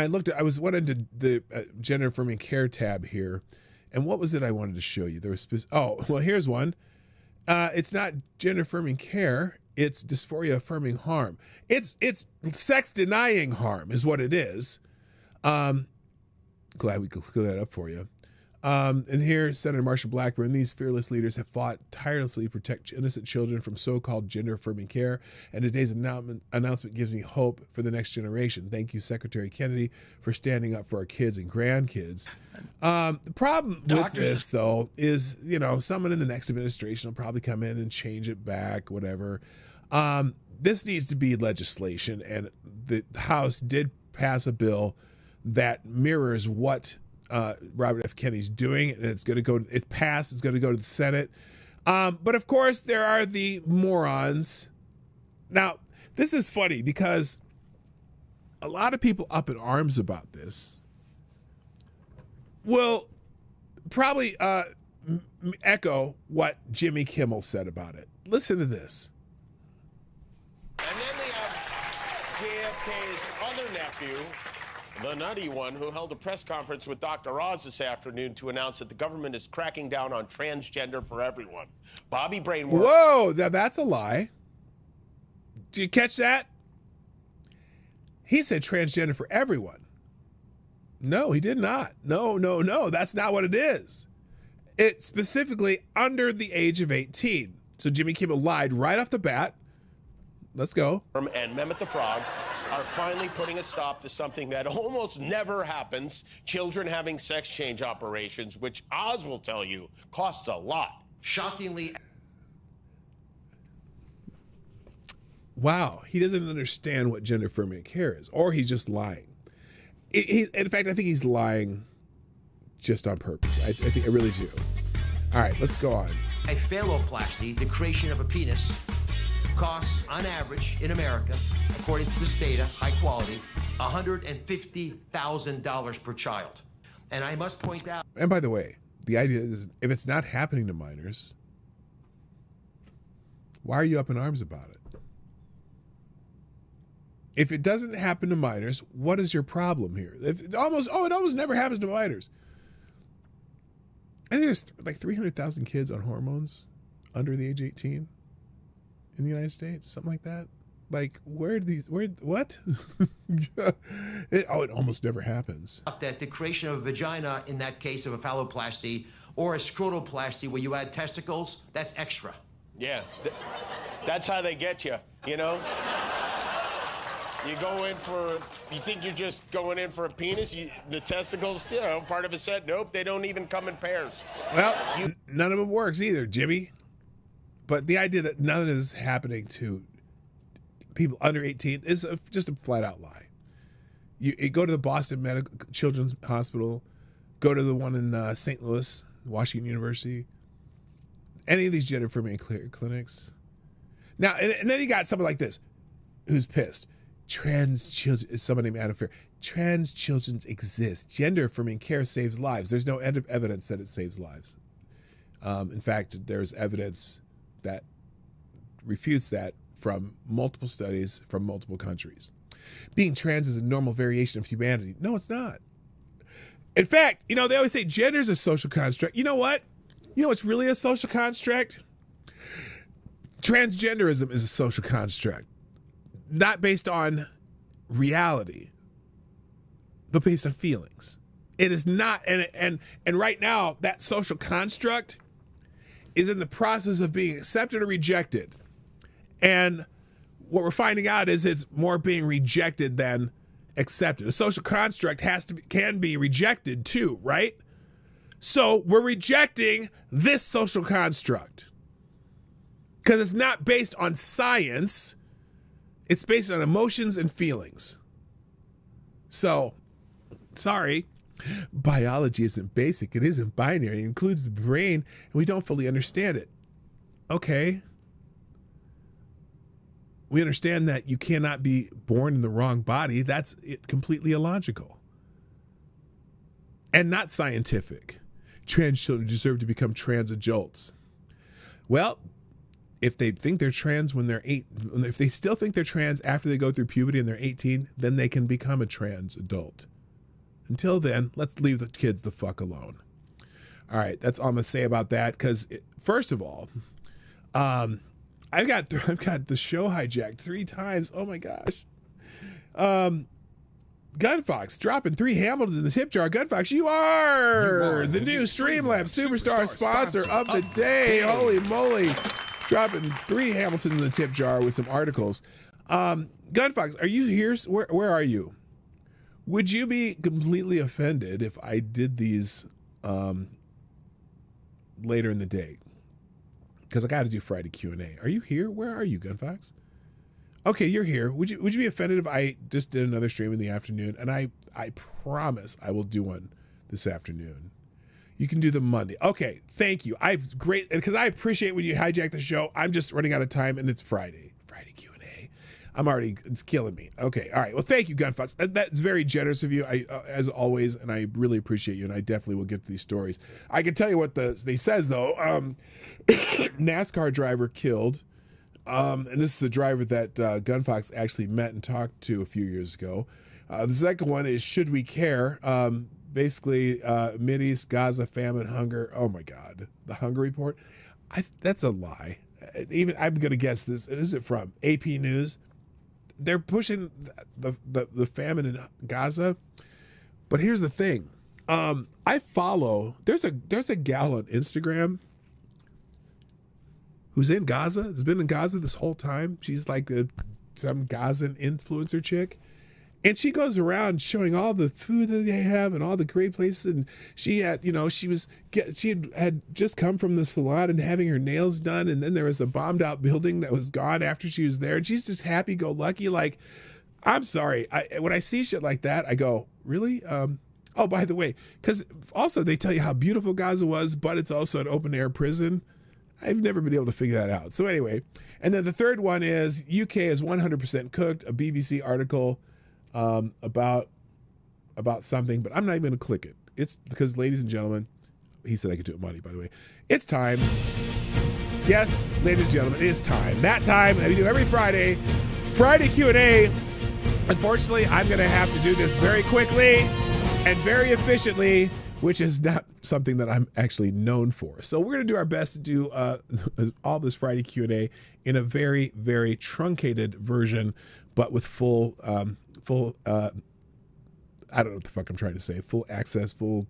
I went into the gender affirming care tab here. And what was it I wanted to show you? There was, here's one. It's not gender affirming care. It's dysphoria affirming harm. It's sex denying harm is what it is. Glad we could clear that up for you. And here, Senator Marsha Blackburn, these fearless leaders have fought tirelessly to protect innocent children from so-called gender-affirming care, and today's announcement gives me hope for the next generation. Thank you, Secretary Kennedy, for standing up for our kids and grandkids. The problem with this, though, is, someone in the next administration will probably come in and change it back, whatever. This needs to be legislation, and the House did pass a bill that mirrors what Robert F. Kennedy's doing, and it's going to go. It's passed. It's going to go to the Senate. But of course, there are the morons. Now, this is funny because a lot of people up in arms about this will probably echo what Jimmy Kimmel said about it. Listen to this. And then we have JFK's other nephew, the nutty one, who held a press conference with Dr. Oz this afternoon to announce that the government is cracking down on transgender for everyone. Bobby Brainworth. Whoa, that's a lie. Did you catch that? He said transgender for everyone. No, he did not. No. That's not what it is. It's specifically under the age of 18. So Jimmy Kimmel lied right off the bat. Let's go. And Mehmet the Frog are finally putting a stop to something that almost never happens, children having sex change operations, which Oz will tell you costs a lot. Shockingly. Wow, he doesn't understand what gender affirming care is, or he's just lying. In fact, I think he's lying just on purpose. I really do. All right, let's go on. A phalloplasty, the creation of a penis, costs, on average, in America, according to this data, high quality, $150,000 per child. And I must point out... And by the way, the idea is, if it's not happening to minors, why are you up in arms about it? If it doesn't happen to minors, what is your problem here? It almost never happens to minors. I think there's like 300,000 kids on hormones under the age 18 in the United States, something like that. Like, what? It almost never happens. That the creation of a vagina, in that case of a phalloplasty, or a scrotoplasty where you add testicles, that's extra. Yeah, that's how they get you, you know? You go in for, you think you're just going in for a penis, the testicles, you know, part of a set. Nope, they don't even come in pairs. Well, none of it works either, Jimmy. But the idea that none of this is happening to people under 18 is just a flat out lie. You go to the Boston Children's Hospital, go to the one in St. Louis, Washington University, any of these gender affirming clinics. Now, and then you got somebody like this who's pissed. Trans children, is someone named Adam Fair. Trans children exist. Gender affirming care saves lives. There's no evidence that it saves lives. In fact, there's evidence that refutes that from multiple studies from multiple countries. Being trans is a normal variation of humanity. No, it's not. In fact, you know, they always say gender is a social construct. You know what? You know what's really a social construct? Transgenderism is a social construct. Not based on reality, but based on feelings. It is not, and right now, that social construct is in the process of being accepted or rejected. And what we're finding out is it's more being rejected than accepted. A social construct can be rejected too, right? So we're rejecting this social construct because it's not based on science. It's based on emotions and feelings. So, sorry, biology isn't basic. It isn't binary. It includes the brain, and we don't fully understand it. Okay. We understand that you cannot be born in the wrong body. That's completely illogical and not scientific. Trans children deserve to become trans adults. Well, if they think they're trans when they're if they still think they're trans after they go through puberty and they're 18, then they can become a trans adult. Until then, let's leave the kids the fuck alone. All right, that's all I'm gonna say about that. Because first of all, I've got the show hijacked 3 times. Oh my gosh. Gunfox dropping 3 Hamiltons in the tip jar. Gunfox, you are the new Streamlabs Superstar sponsor of the day. Holy moly. Dropping 3 Hamiltons in the tip jar with some articles. Gunfox, are you here? Where are you? Would you be completely offended if I did these later in the day? Because I got to do Friday Q&A. Are you here? Where are you, Gunfox? Okay, you're here. Would you be offended if I just did another stream in the afternoon? And I promise I will do one this afternoon. You can do the Monday. Okay, thank you. Great, because I appreciate when you hijack the show. I'm just running out of time, and it's Friday. Friday Q&A. It's killing me. Okay, all right. Well, thank you, Gunfox. That's very generous of you, as always, and I really appreciate you, and I definitely will get to these stories. I can tell you what they says, though. NASCAR driver killed, and this is a driver that Gunfox actually met and talked to a few years ago. The second one is Should We Care? Basically, Mideast, Gaza, famine, hunger. Oh my God, the hunger report. That's a lie. Even I'm gonna guess this. Who's it from? AP News. They're pushing the famine in Gaza. But here's the thing. I follow. There's a gal on Instagram who's in Gaza. Has been in Gaza this whole time. She's like some Gazan influencer chick. And she goes around showing all the food that they have and all the great places. And she had, she had just come from the salon and having her nails done. And then there was a bombed out building that was gone after she was there. And she's just happy go lucky. Like, I'm sorry. When I see shit like that, I go, really? Oh, by the way, because also they tell you how beautiful Gaza was, but it's also an open air prison. I've never been able to figure that out. So anyway, and then the third one is UK is 100% cooked, a BBC article about something, but I'm not even going to click it. It's because, ladies and gentlemen, he said I could do it money, by the way. It's time. Yes, ladies and gentlemen, it is time. That time that we do every Friday Q&A. Unfortunately, I'm going to have to do this very quickly and very efficiently, which is not something that I'm actually known for. So we're going to do our best to do all this Friday Q&A in a very, very truncated version, but with full, I don't know what the fuck I'm trying to say, full access, full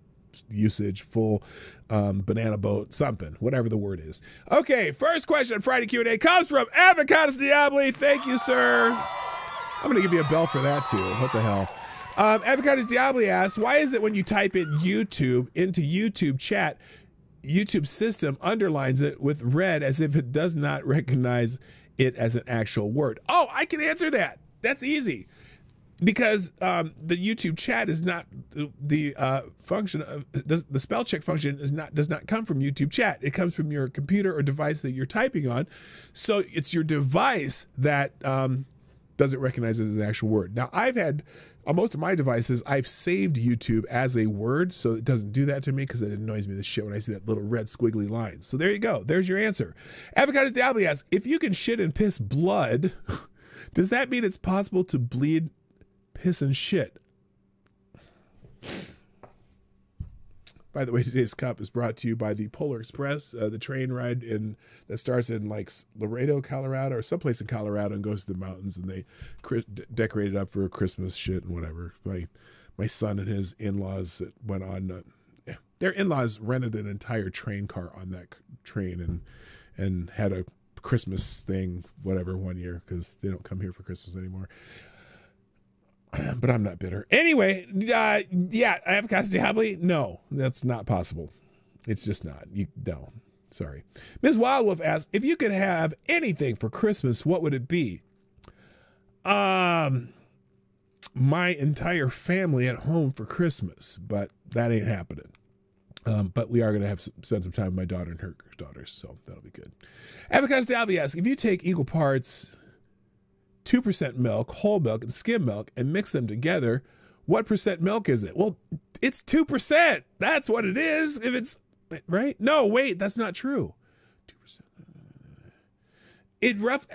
usage, full banana boat, something, whatever the word is. Okay, first question on Friday Q&A comes from Avocados Diabli. Thank you, sir. I'm going to give you a bell for that, too. What the hell? Avocados Diabli asks, why is it when you type in YouTube into YouTube chat, YouTube system underlines it with red as if it does not recognize it as an actual word? Oh, I can answer that. That's easy. Because the YouTube chat is not the function of the spell check function does not come from YouTube chat. It comes from your computer or device that you're typing on. So it's your device that doesn't recognize it as an actual word. Now I've had on most of my devices, I've saved YouTube as a word, so it doesn't do that to me because it annoys me the shit when I see that little red squiggly line. So there you go. There's your answer. Avocados Diabli asks, if you can shit and piss blood, does that mean it's possible to bleed piss and shit? By the way, today's cup is brought to you by the Polar Express, the train ride that starts in like Laredo, Colorado, or someplace in Colorado, and goes to the mountains, and they decorate it up for Christmas shit and whatever. My son and his in-laws went on. Their in-laws rented an entire train car on that train and had a Christmas thing, whatever, one year because they don't come here for Christmas anymore. But I'm not bitter. Anyway, yeah, Avocados Diabli, no, that's not possible. It's just not. No, sorry. Ms. Wildwolf asks, if you could have anything for Christmas, what would it be? My entire family at home for Christmas, but that ain't happening. But we are going to spend some time with my daughter and her daughters, so that'll be good. Avocados Diabli asks, if you take equal parts 2% milk, whole milk, and skim milk and mix them together, what percent milk is it? Well, it's 2%. That's what it is. If it's right. No, wait, that's not true. 2%. It rough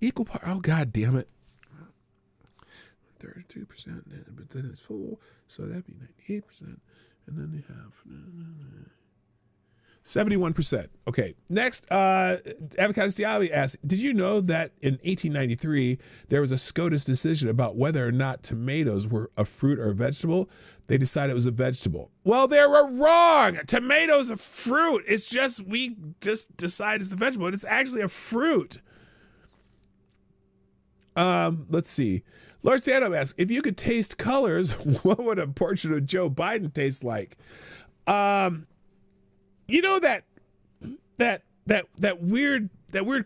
equal part. Oh, God damn it. 32%, but then it's full. So that'd be 98%. And then you have 71%. Okay. Next, Avocados Diabli asks, did you know that in 1893, there was a SCOTUS decision about whether or not tomatoes were a fruit or a vegetable? They decided it was a vegetable. Well, they were wrong. Tomatoes a fruit. It's just, we just decide it's a vegetable, and it's actually a fruit. Let's see. Lord Stanhope asks, if you could taste colors, what would a portrait of Joe Biden taste like? You know that weird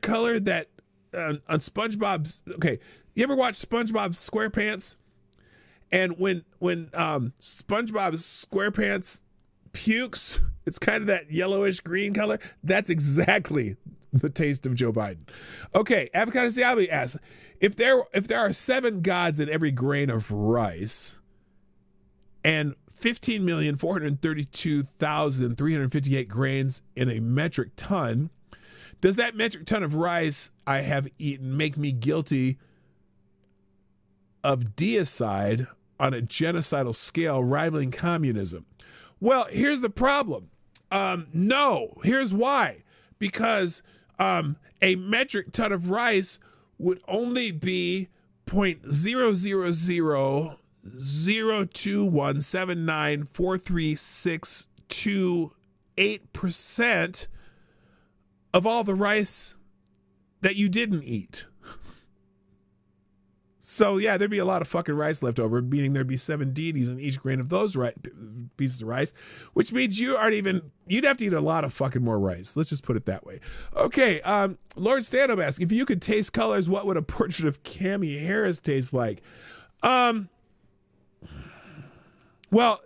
color that on SpongeBob's. Okay, you ever watch SpongeBob SquarePants? And when SpongeBob SquarePants pukes, it's kind of that yellowish green color. That's exactly the taste of Joe Biden. Okay, Avocados Diabli asks, if there are 7 gods in every grain of rice, and 15,432,358 grains in a metric ton, does that metric ton of rice I have eaten make me guilty of deicide on a genocidal scale rivaling communism? Well, here's the problem. No, here's why. Because a metric ton of rice would only be 0.00001794362.8% of all the rice that you didn't eat. So yeah, there'd be a lot of fucking rice left over, meaning there'd be 7 deities in each grain of those pieces of rice, which means you'd have to eat a lot of fucking more rice. Let's just put it that way. Okay, Lord Stanhope asks, if you could taste colors, what would a portrait of Cammie Harris taste like? Well,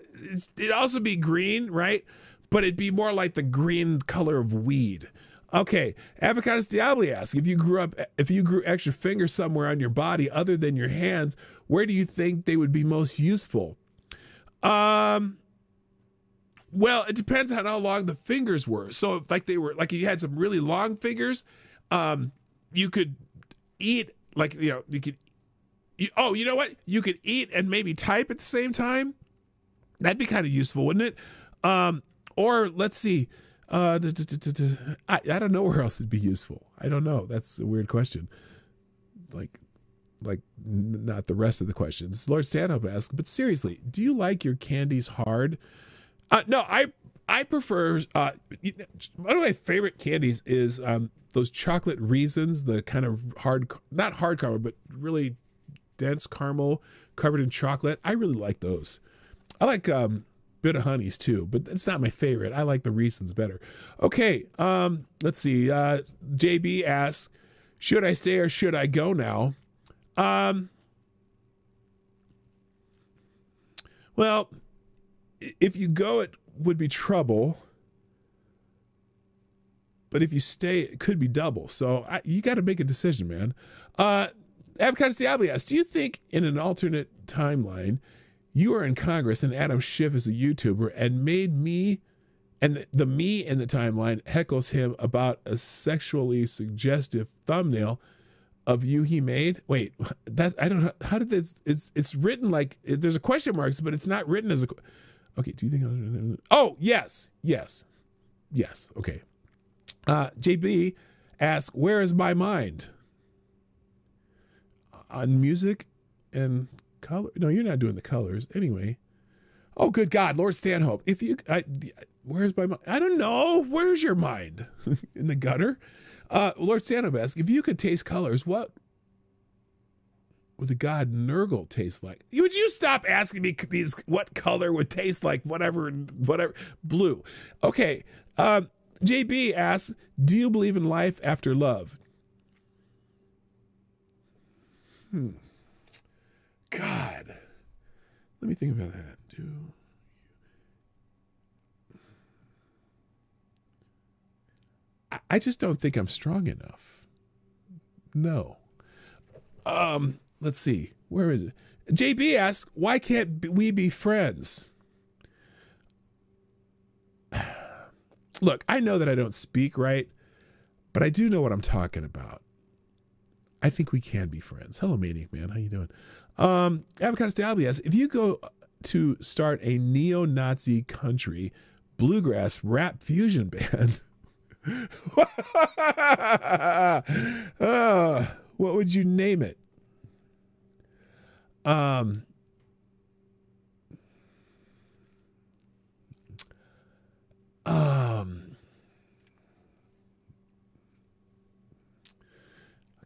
it'd also be green, right? But it'd be more like the green color of weed. Okay, Avocados Diablo asks, if you grew extra fingers somewhere on your body other than your hands, where do you think they would be most useful? Well, it depends on how long the fingers were. So if like you had some really long fingers, you could eat you could. You know what? You could eat and maybe type at the same time. That'd be kind of useful, wouldn't it? Or let's see. I don't know where else it'd be useful. I don't know. That's a weird question. Like not the rest of the questions. Lord Stanhope asks, but seriously, do you like your candies hard? No, I prefer. One of my favorite candies is those chocolate raisins, the kind of not hard caramel, but really dense caramel covered in chocolate. I really like those. I like bit of honeys too, but it's not my favorite. I like the raisins better. Okay, let's see. JB asks, should I stay or should I go now? Well, if you go, it would be trouble. But if you stay, it could be double. So you got to make a decision, man. Avocados Diablo asks, do you think in an alternate timeline, you are in Congress and Adam Schiff is a YouTuber and made me, and the me in the timeline heckles him about a sexually suggestive thumbnail of you he made? Wait, I don't know. How did this, it's written like, there's a question marks, but it's not written as a, okay, do you think, oh, yes. Okay. JB asks, where is my mind? On music and color? No, you're not doing the colors. Anyway. Oh, good God, Lord Stanhope. Where's my mind? I don't know. Where's your mind? In the gutter? Lord Stanhope asks, if you could taste colors, what would the god Nurgle taste like? Would you stop asking me what color would taste like whatever, blue? Okay. JB asks, do you believe in life after love? God. Let me think about that. I just don't think I'm strong enough. No. Let's see. Where is it? JB asks, why can't we be friends? Look, I know that I don't speak right, but I do know what I'm talking about. I think we can be friends. Hello, Maniac Man. How you doing? Avocados Diablo asks, if you go to start a neo-Nazi country bluegrass rap fusion band, what would you name it?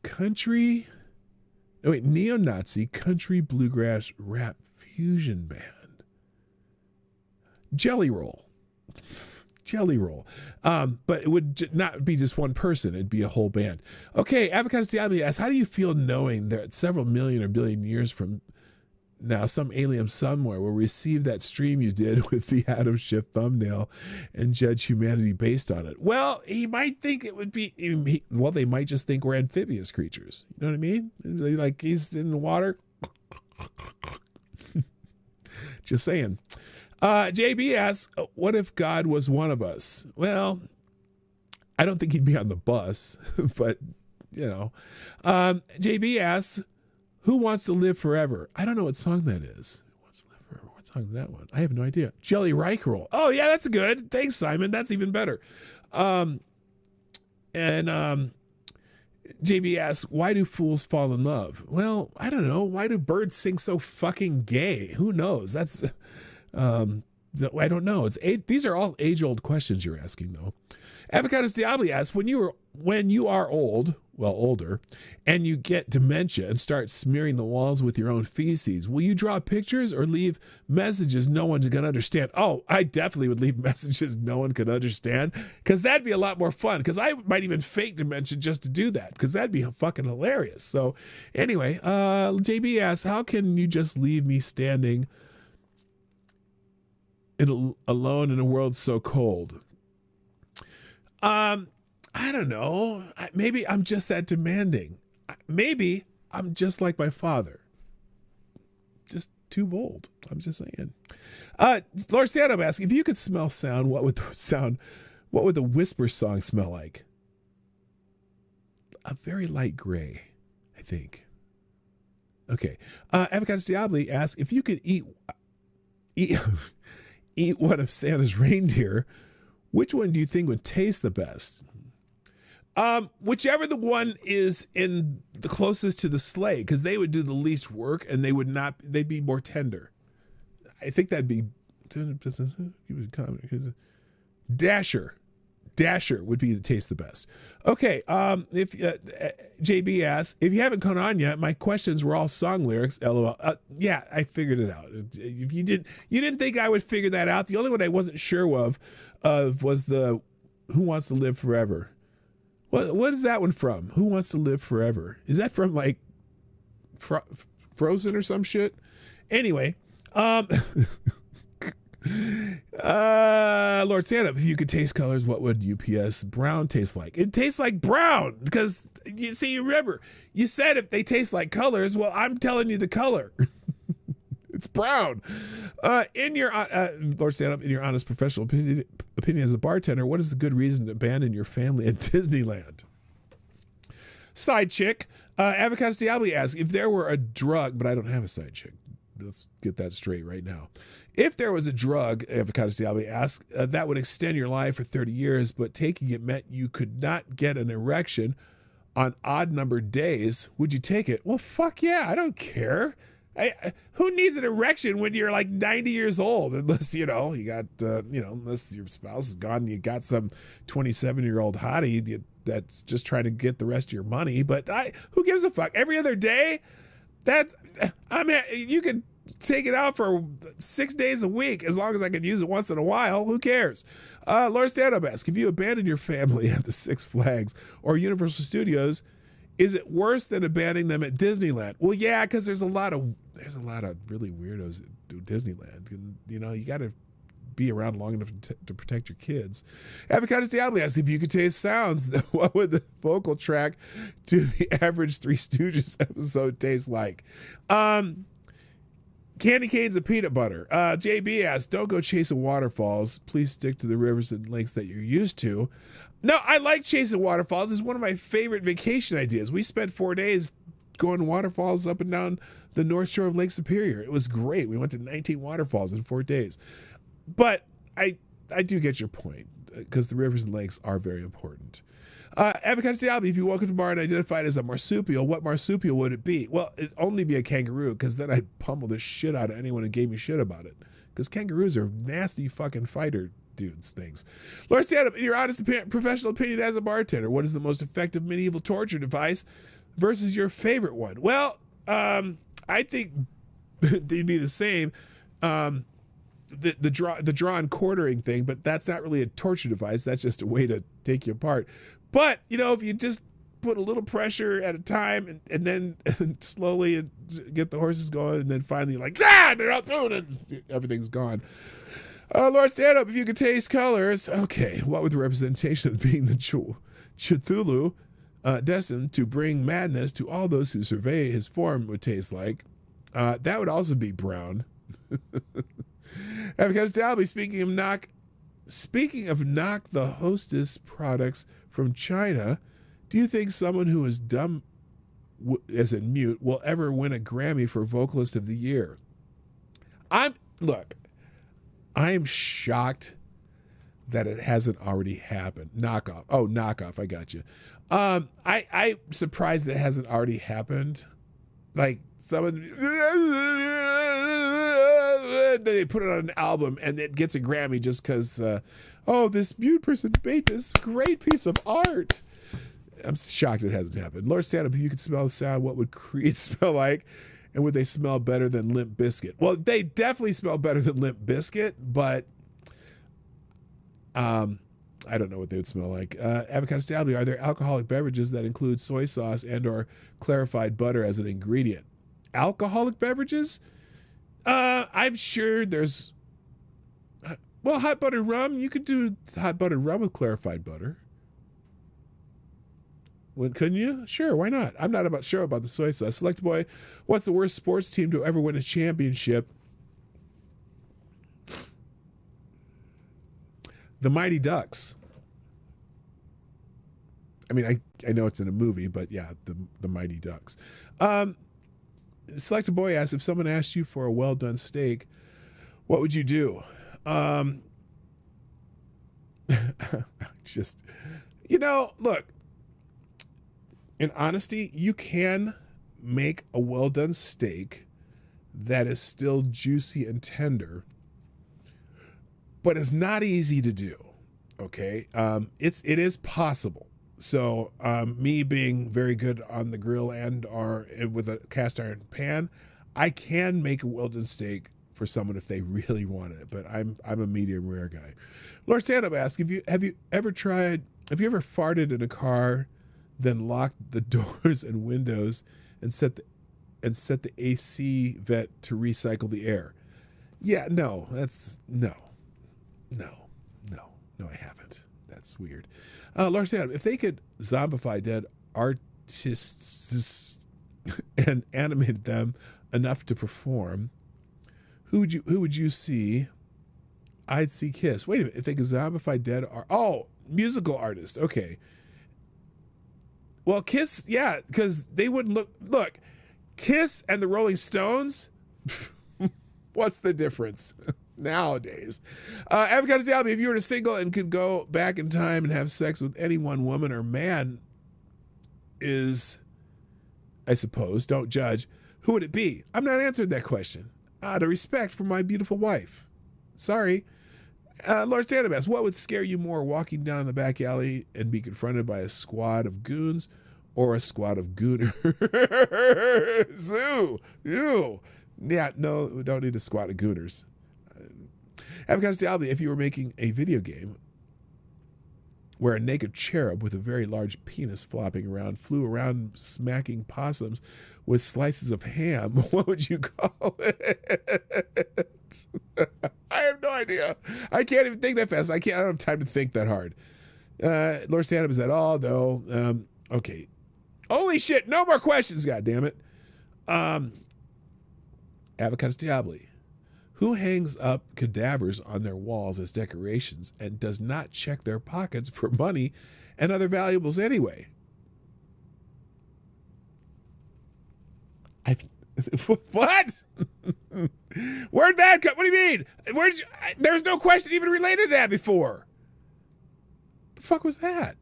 Country, no wait, neo-Nazi country bluegrass rap fusion band. Jelly Roll. But it would not be just one person. It'd be a whole band. Okay, Avocados Diablo asks, how do you feel knowing that several million or billion years from now, some alien somewhere will receive that stream you did with the Adam Schiff thumbnail and judge humanity based on it? Well, he might think it would be, they might just think we're amphibious creatures. You know what I mean? Like he's in the water. Just saying. JB asks, what if God was one of us? Well, I don't think he'd be on the bus, but, you know. JB asks, who wants to live forever? I don't know what song that is. Who wants to live forever? What song is that one? I have no idea. Jelly Rikerol. Oh, yeah, that's good. Thanks, Simon. That's even better. JB asks, why do fools fall in love? Well, I don't know. Why do birds sing so fucking gay? Who knows? That's... I don't know. These are all age-old questions you're asking, though. Avocados Diablo asks, when you are older, and you get dementia and start smearing the walls with your own feces, will you draw pictures or leave messages no one's gonna understand? Oh, I definitely would leave messages no one could understand, because that'd be a lot more fun, because I might even fake dementia just to do that, because that'd be fucking hilarious. So anyway, JB asks, how can you just leave me standing alone in a world so cold? I don't know. Maybe I'm just that demanding. Maybe I'm just like my father. Just too bold. I'm just saying. Lord Stanham asks, if you could smell sound, what would the whisper song smell like? A very light gray, I think. Okay. Avocado Diabli asks, if you could eat one of Santa's reindeer, which one do you think would taste the best? Whichever the one is in the closest to the sleigh, because they would do the least work and they'd be more tender. I think that'd be Dasher. Dasher would be the taste the best. Okay. If JB asks, if you haven't caught on yet, my questions were all song lyrics. LOL. Yeah, I figured it out. If you didn't think I would figure that out. The only one I wasn't sure of was the Who Wants to Live Forever. What is that one from? Who Wants to Live Forever? Is that from like Frozen or some shit? Anyway, Lord Stand Up, if you could taste colors, what would UPS brown taste like? It tastes like brown because you remember, you said if they taste like colors, well, I'm telling you the color. It's brown. In your Lord Stand Up, in your honest professional opinion as a bartender, what is the good reason to abandon your family at Disneyland? Side chick, Avocado Diabli asks, if there were a drug, but I don't have a side chick. Let's get that straight right now. If there was a drug, Avocado Diabli asks, that would extend your life for 30 years, but taking it meant you could not get an erection on odd numbered days, would you take it? Well, fuck yeah, I don't care. Who needs an erection when you're like 90 years old? Unless, you got, unless your spouse is gone and you got some 27-year-old hottie that's just trying to get the rest of your money. But who gives a fuck? Every other day, you could take it out for 6 days a week as long as I can use it once in a while. Who cares? Lord Stand-Up asks, if you abandon your family at the Six Flags or Universal Studios, is it worse than abandoning them at Disneyland? Well, yeah, because there's a lot of really weirdos at Disneyland. And, you got to be around long enough to protect your kids. Avocado Diabli asks, if you could taste sounds, what would the vocal track to the average Three Stooges episode taste like? Candy canes and peanut butter. JB asks, don't go chasing waterfalls. Please stick to the rivers and lakes that you're used to. No, I like chasing waterfalls. It's one of my favorite vacation ideas. We spent 4 days going waterfalls up and down the North Shore of Lake Superior. It was great. We went to 19 waterfalls in 4 days. But I do get your point, because the rivers and lakes are very important. Avocado Diabli, if you woke up tomorrow and identified as a marsupial, what marsupial would it be? Well, it'd only be a kangaroo, because then I'd pummel the shit out of anyone who gave me shit about it. Because kangaroos are nasty fucking fighter dudes things. Lord Stand Up, in your honest professional opinion as a bartender, what is the most effective medieval torture device versus your favorite one? Well, I think they'd be the same. The draw and quartering thing, but that's not really a torture device. That's just a way to take you apart. But, if you just put a little pressure at a time and then slowly get the horses going, and then finally they're out through it and everything's gone. Lord Stand Up, if you could taste colors, okay, what would the representation of being the Cthulhu destined to bring madness to all those who survey his form would taste like? That would also be brown. Avocado Diabli, speaking of knock the hostess products from China, do you think someone who is dumb, as in mute, will ever win a Grammy for Vocalist of the Year? I am shocked that it hasn't already happened. Knockoff. Oh, knockoff. I got you. I'm surprised that it hasn't already happened. Like someone, they put it on an album and it gets a Grammy just because, this mute person made this great piece of art. I'm shocked it hasn't happened. Lord Stand Up, if you could smell the sound, what would Creed smell like? And would they smell better than Limp Bizkit? Well, they definitely smell better than Limp Bizkit, but I don't know what they would smell like. Avocado Diabli, are there alcoholic beverages that include soy sauce and or clarified butter as an ingredient? Alcoholic beverages? I'm sure there's... hot buttered rum. You could do hot buttered rum with clarified butter. Well, couldn't you? Sure, why not? I'm not sure about the soy sauce. Select boy, what's the worst sports team to ever win a championship? The Mighty Ducks. I mean, I know it's in a movie, but yeah, the Mighty Ducks. Select boy asks, if someone asked you for a well-done steak, what would you do? Just, look, in honesty, you can make a well-done steak that is still juicy and tender, but it's not easy to do. Okay. It is possible. So, me being very good on the grill or with a cast iron pan, I can make a well-done steak for someone if they really want it, but I'm a medium rare guy. Lord Stand-Up asks, have you ever farted in a car, then locked the doors and windows and set the AC vent to recycle the air? Yeah, no, I haven't. That's weird. Lord Stand-Up, if they could zombify dead artists and animated them enough to perform, who would you see? I'd see Kiss. Wait a minute. If they could zombify dead musical artist. Okay. Well, Kiss, yeah, because they wouldn't look, Kiss and the Rolling Stones, what's the difference nowadays? Avocado Salvi, if you were single and could go back in time and have sex with any one woman or man I suppose, don't judge, who would it be? I'm not answering that question. Out of respect for my beautiful wife. Sorry. Lord Stand-Up asks, what would scare you more, walking down the back alley and be confronted by a squad of goons or a squad of gooners? Ew. Yeah, no, we don't need a squad of gooners. Avocado Salvi, if you were making a video game where a naked cherub with a very large penis flopping around flew around smacking possums with slices of ham, what would you call it? I have no idea. I can't even think that fast. I don't have time to think that hard. Lord Stand-Up, is that all? No. Okay. Holy shit. No more questions, goddammit. Avocado Diabli. Who hangs up cadavers on their walls as decorations and does not check their pockets for money and other valuables anyway? What? Where'd that come? What do you mean? There's no question even related to that before. The fuck was that?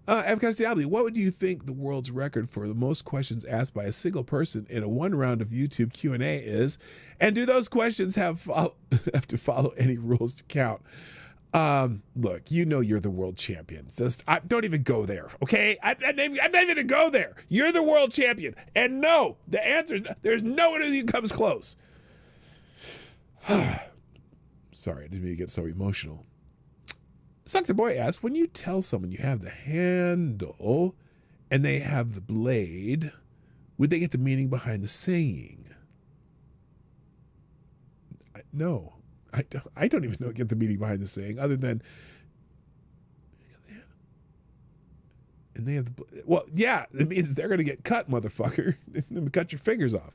Avocado Diabli, what would you think the world's record for the most questions asked by a single person in a one round of YouTube Q&A is? And do those questions have to follow any rules to count? Look, you're the world champion. So don't even go there, okay? I'm not even going to go there. You're the world champion. And no, the answer is there's no one who comes close. Sorry, I didn't mean to get so emotional. Sucks Boy asks, when you tell someone you have the handle and they have the blade, would they get the meaning behind the saying? No, I don't even get the meaning behind the saying other than, and they have the, well, yeah, it means they're going to get cut, motherfucker. Cut your fingers off.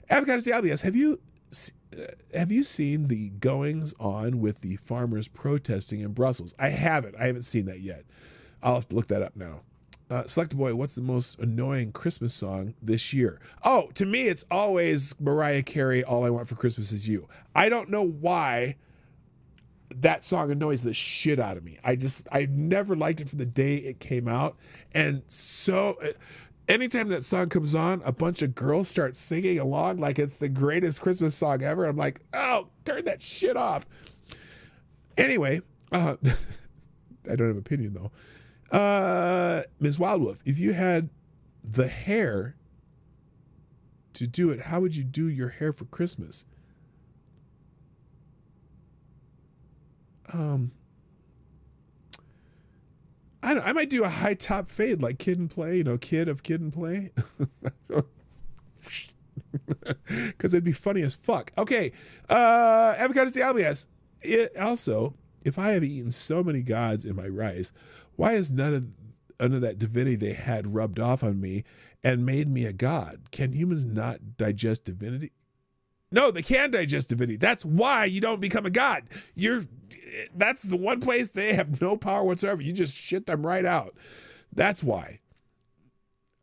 Avocado Diabli asks, have you seen the goings on with the farmers protesting in Brussels? I haven't seen that yet. I'll have to look that up now. Select Boy, what's the most annoying Christmas song this year? Oh, to me, it's always Mariah Carey, All I Want for Christmas Is You. I don't know why that song annoys the shit out of me. I never liked it from the day it came out. And so anytime that song comes on, a bunch of girls start singing along like it's the greatest Christmas song ever. I'm like, oh, turn that shit off. Anyway, I don't have an opinion though. Ms. Wildwolf, if you had the hair to do it, how would you do your hair for Christmas? I might do a high top fade like Kid and Play, Kid and Play. Because it'd be funny as fuck. Okay. Avocado Diabli asks, also, if I have eaten so many gods in my rice, why is none that divinity they had rubbed off on me and made me a god. Can humans not digest divinity? No, they can digest divinity. That's why you don't become a god. That's the one place they have no power whatsoever. You just shit them right out. That's why.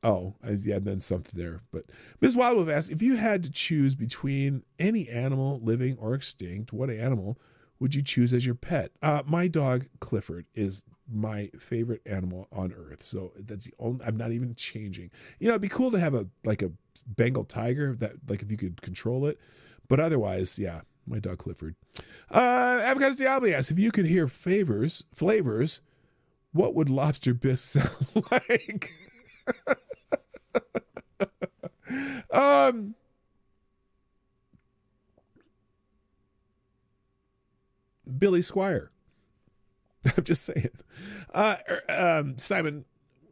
Oh, yeah, then something there. But Ms. Wildwolf asks, if you had to choose between any animal, living or extinct, what animal would you choose as your pet? My dog, Clifford, is my favorite animal on earth. So that's the only, I'm not even changing. You know, it'd be cool to have a Bengal tiger that, like, if you could control it. But otherwise, yeah, my dog, Clifford. Avocado Diablo asks, if you could hear flavors, what would lobster bisque sound like? Billy Squire. I'm just saying. Simon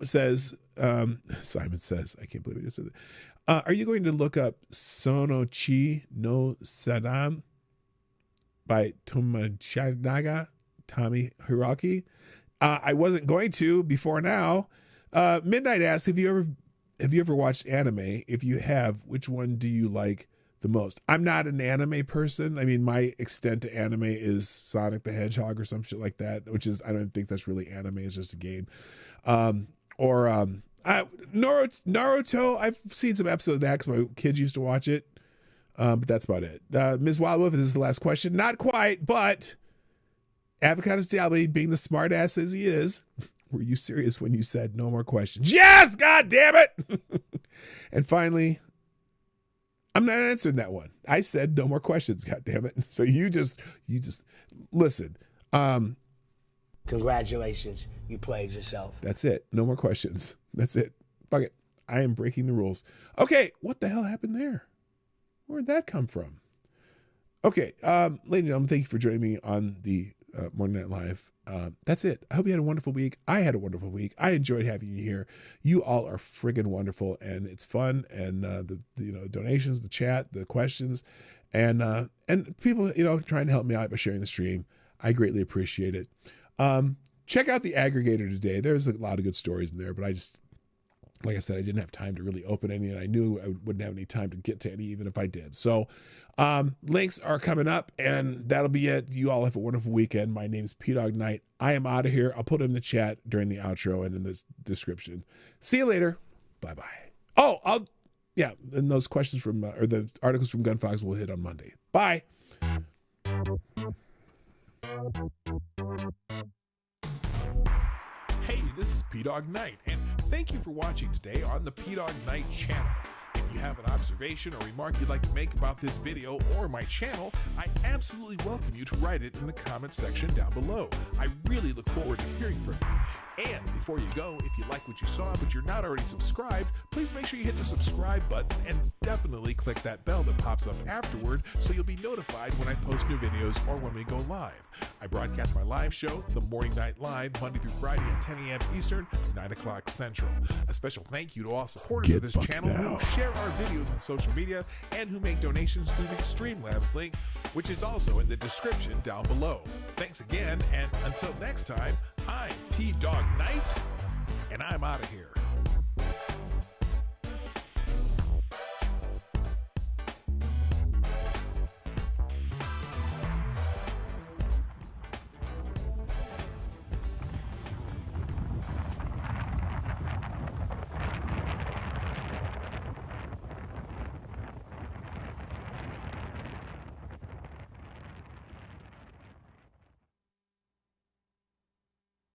says, I can't believe I just said that. Are you going to look up Sono Chi no Sadam by Tomachinaga Tommy Hiraki? I wasn't going to before now. Midnight asks, have you ever watched anime? If you have, which one do you like the most? I'm not an anime person. I mean, my extent to anime is Sonic the Hedgehog or some shit like that, which is, I don't think that's really anime. It's just a game. Naruto, I've seen some episodes of that because my kids used to watch it. But that's about it. Ms. Wildwolf, this is the last question. Not quite, but Avocado Diablo, being the smart ass as he is, were you serious when you said no more questions? Yes, God damn it. And finally, I'm not answering that one. I said no more questions, God damn it. So you just listen. Congratulations, you played yourself. That's it. No more questions. That's it. Fuck it. I am breaking the rules. Okay, what the hell happened there? Where'd that come from? Okay, ladies and gentlemen, thank you for joining me on the Morning Night Live. That's it. I hope you had a wonderful week. I had a wonderful week. I enjoyed having you here. You all are friggin' wonderful, and it's fun. And the donations, the chat, the questions, and people trying to help me out by sharing the stream. I greatly appreciate it. Check out the aggregator today. There's a lot of good stories in there, but like I said, I didn't have time to really open any, and I knew I wouldn't have any time to get to any, even if I did. So links are coming up, and that'll be it. You all have a wonderful weekend. My name's PDawgKnight. I am out of here. I'll put it in the chat during the outro and in the description. See you later. Bye-bye. Oh, and those questions from, or the articles from Gunfox will hit on Monday. Bye. Hey, this is PDawgKnight, and thank you for watching today on the PDawgKnight channel. If you have an observation or remark you'd like to make about this video or my channel, I absolutely welcome you to write it in the comment section down below. I really look forward to hearing from you. And before you go, if you like what you saw but you're not already subscribed, please make sure you hit the subscribe button and definitely click that bell that pops up afterward so you'll be notified when I post new videos or when we go live. I broadcast my live show, The Morning Night Live, Monday through Friday at 10 a.m. Eastern, 9 o'clock Central. A special thank you to all supporters of this channel who share our videos on social media and who make donations through the Streamlabs link, which is also in the description down below. Thanks again, and until next time, I'm PDawgKnight, and I'm out of here.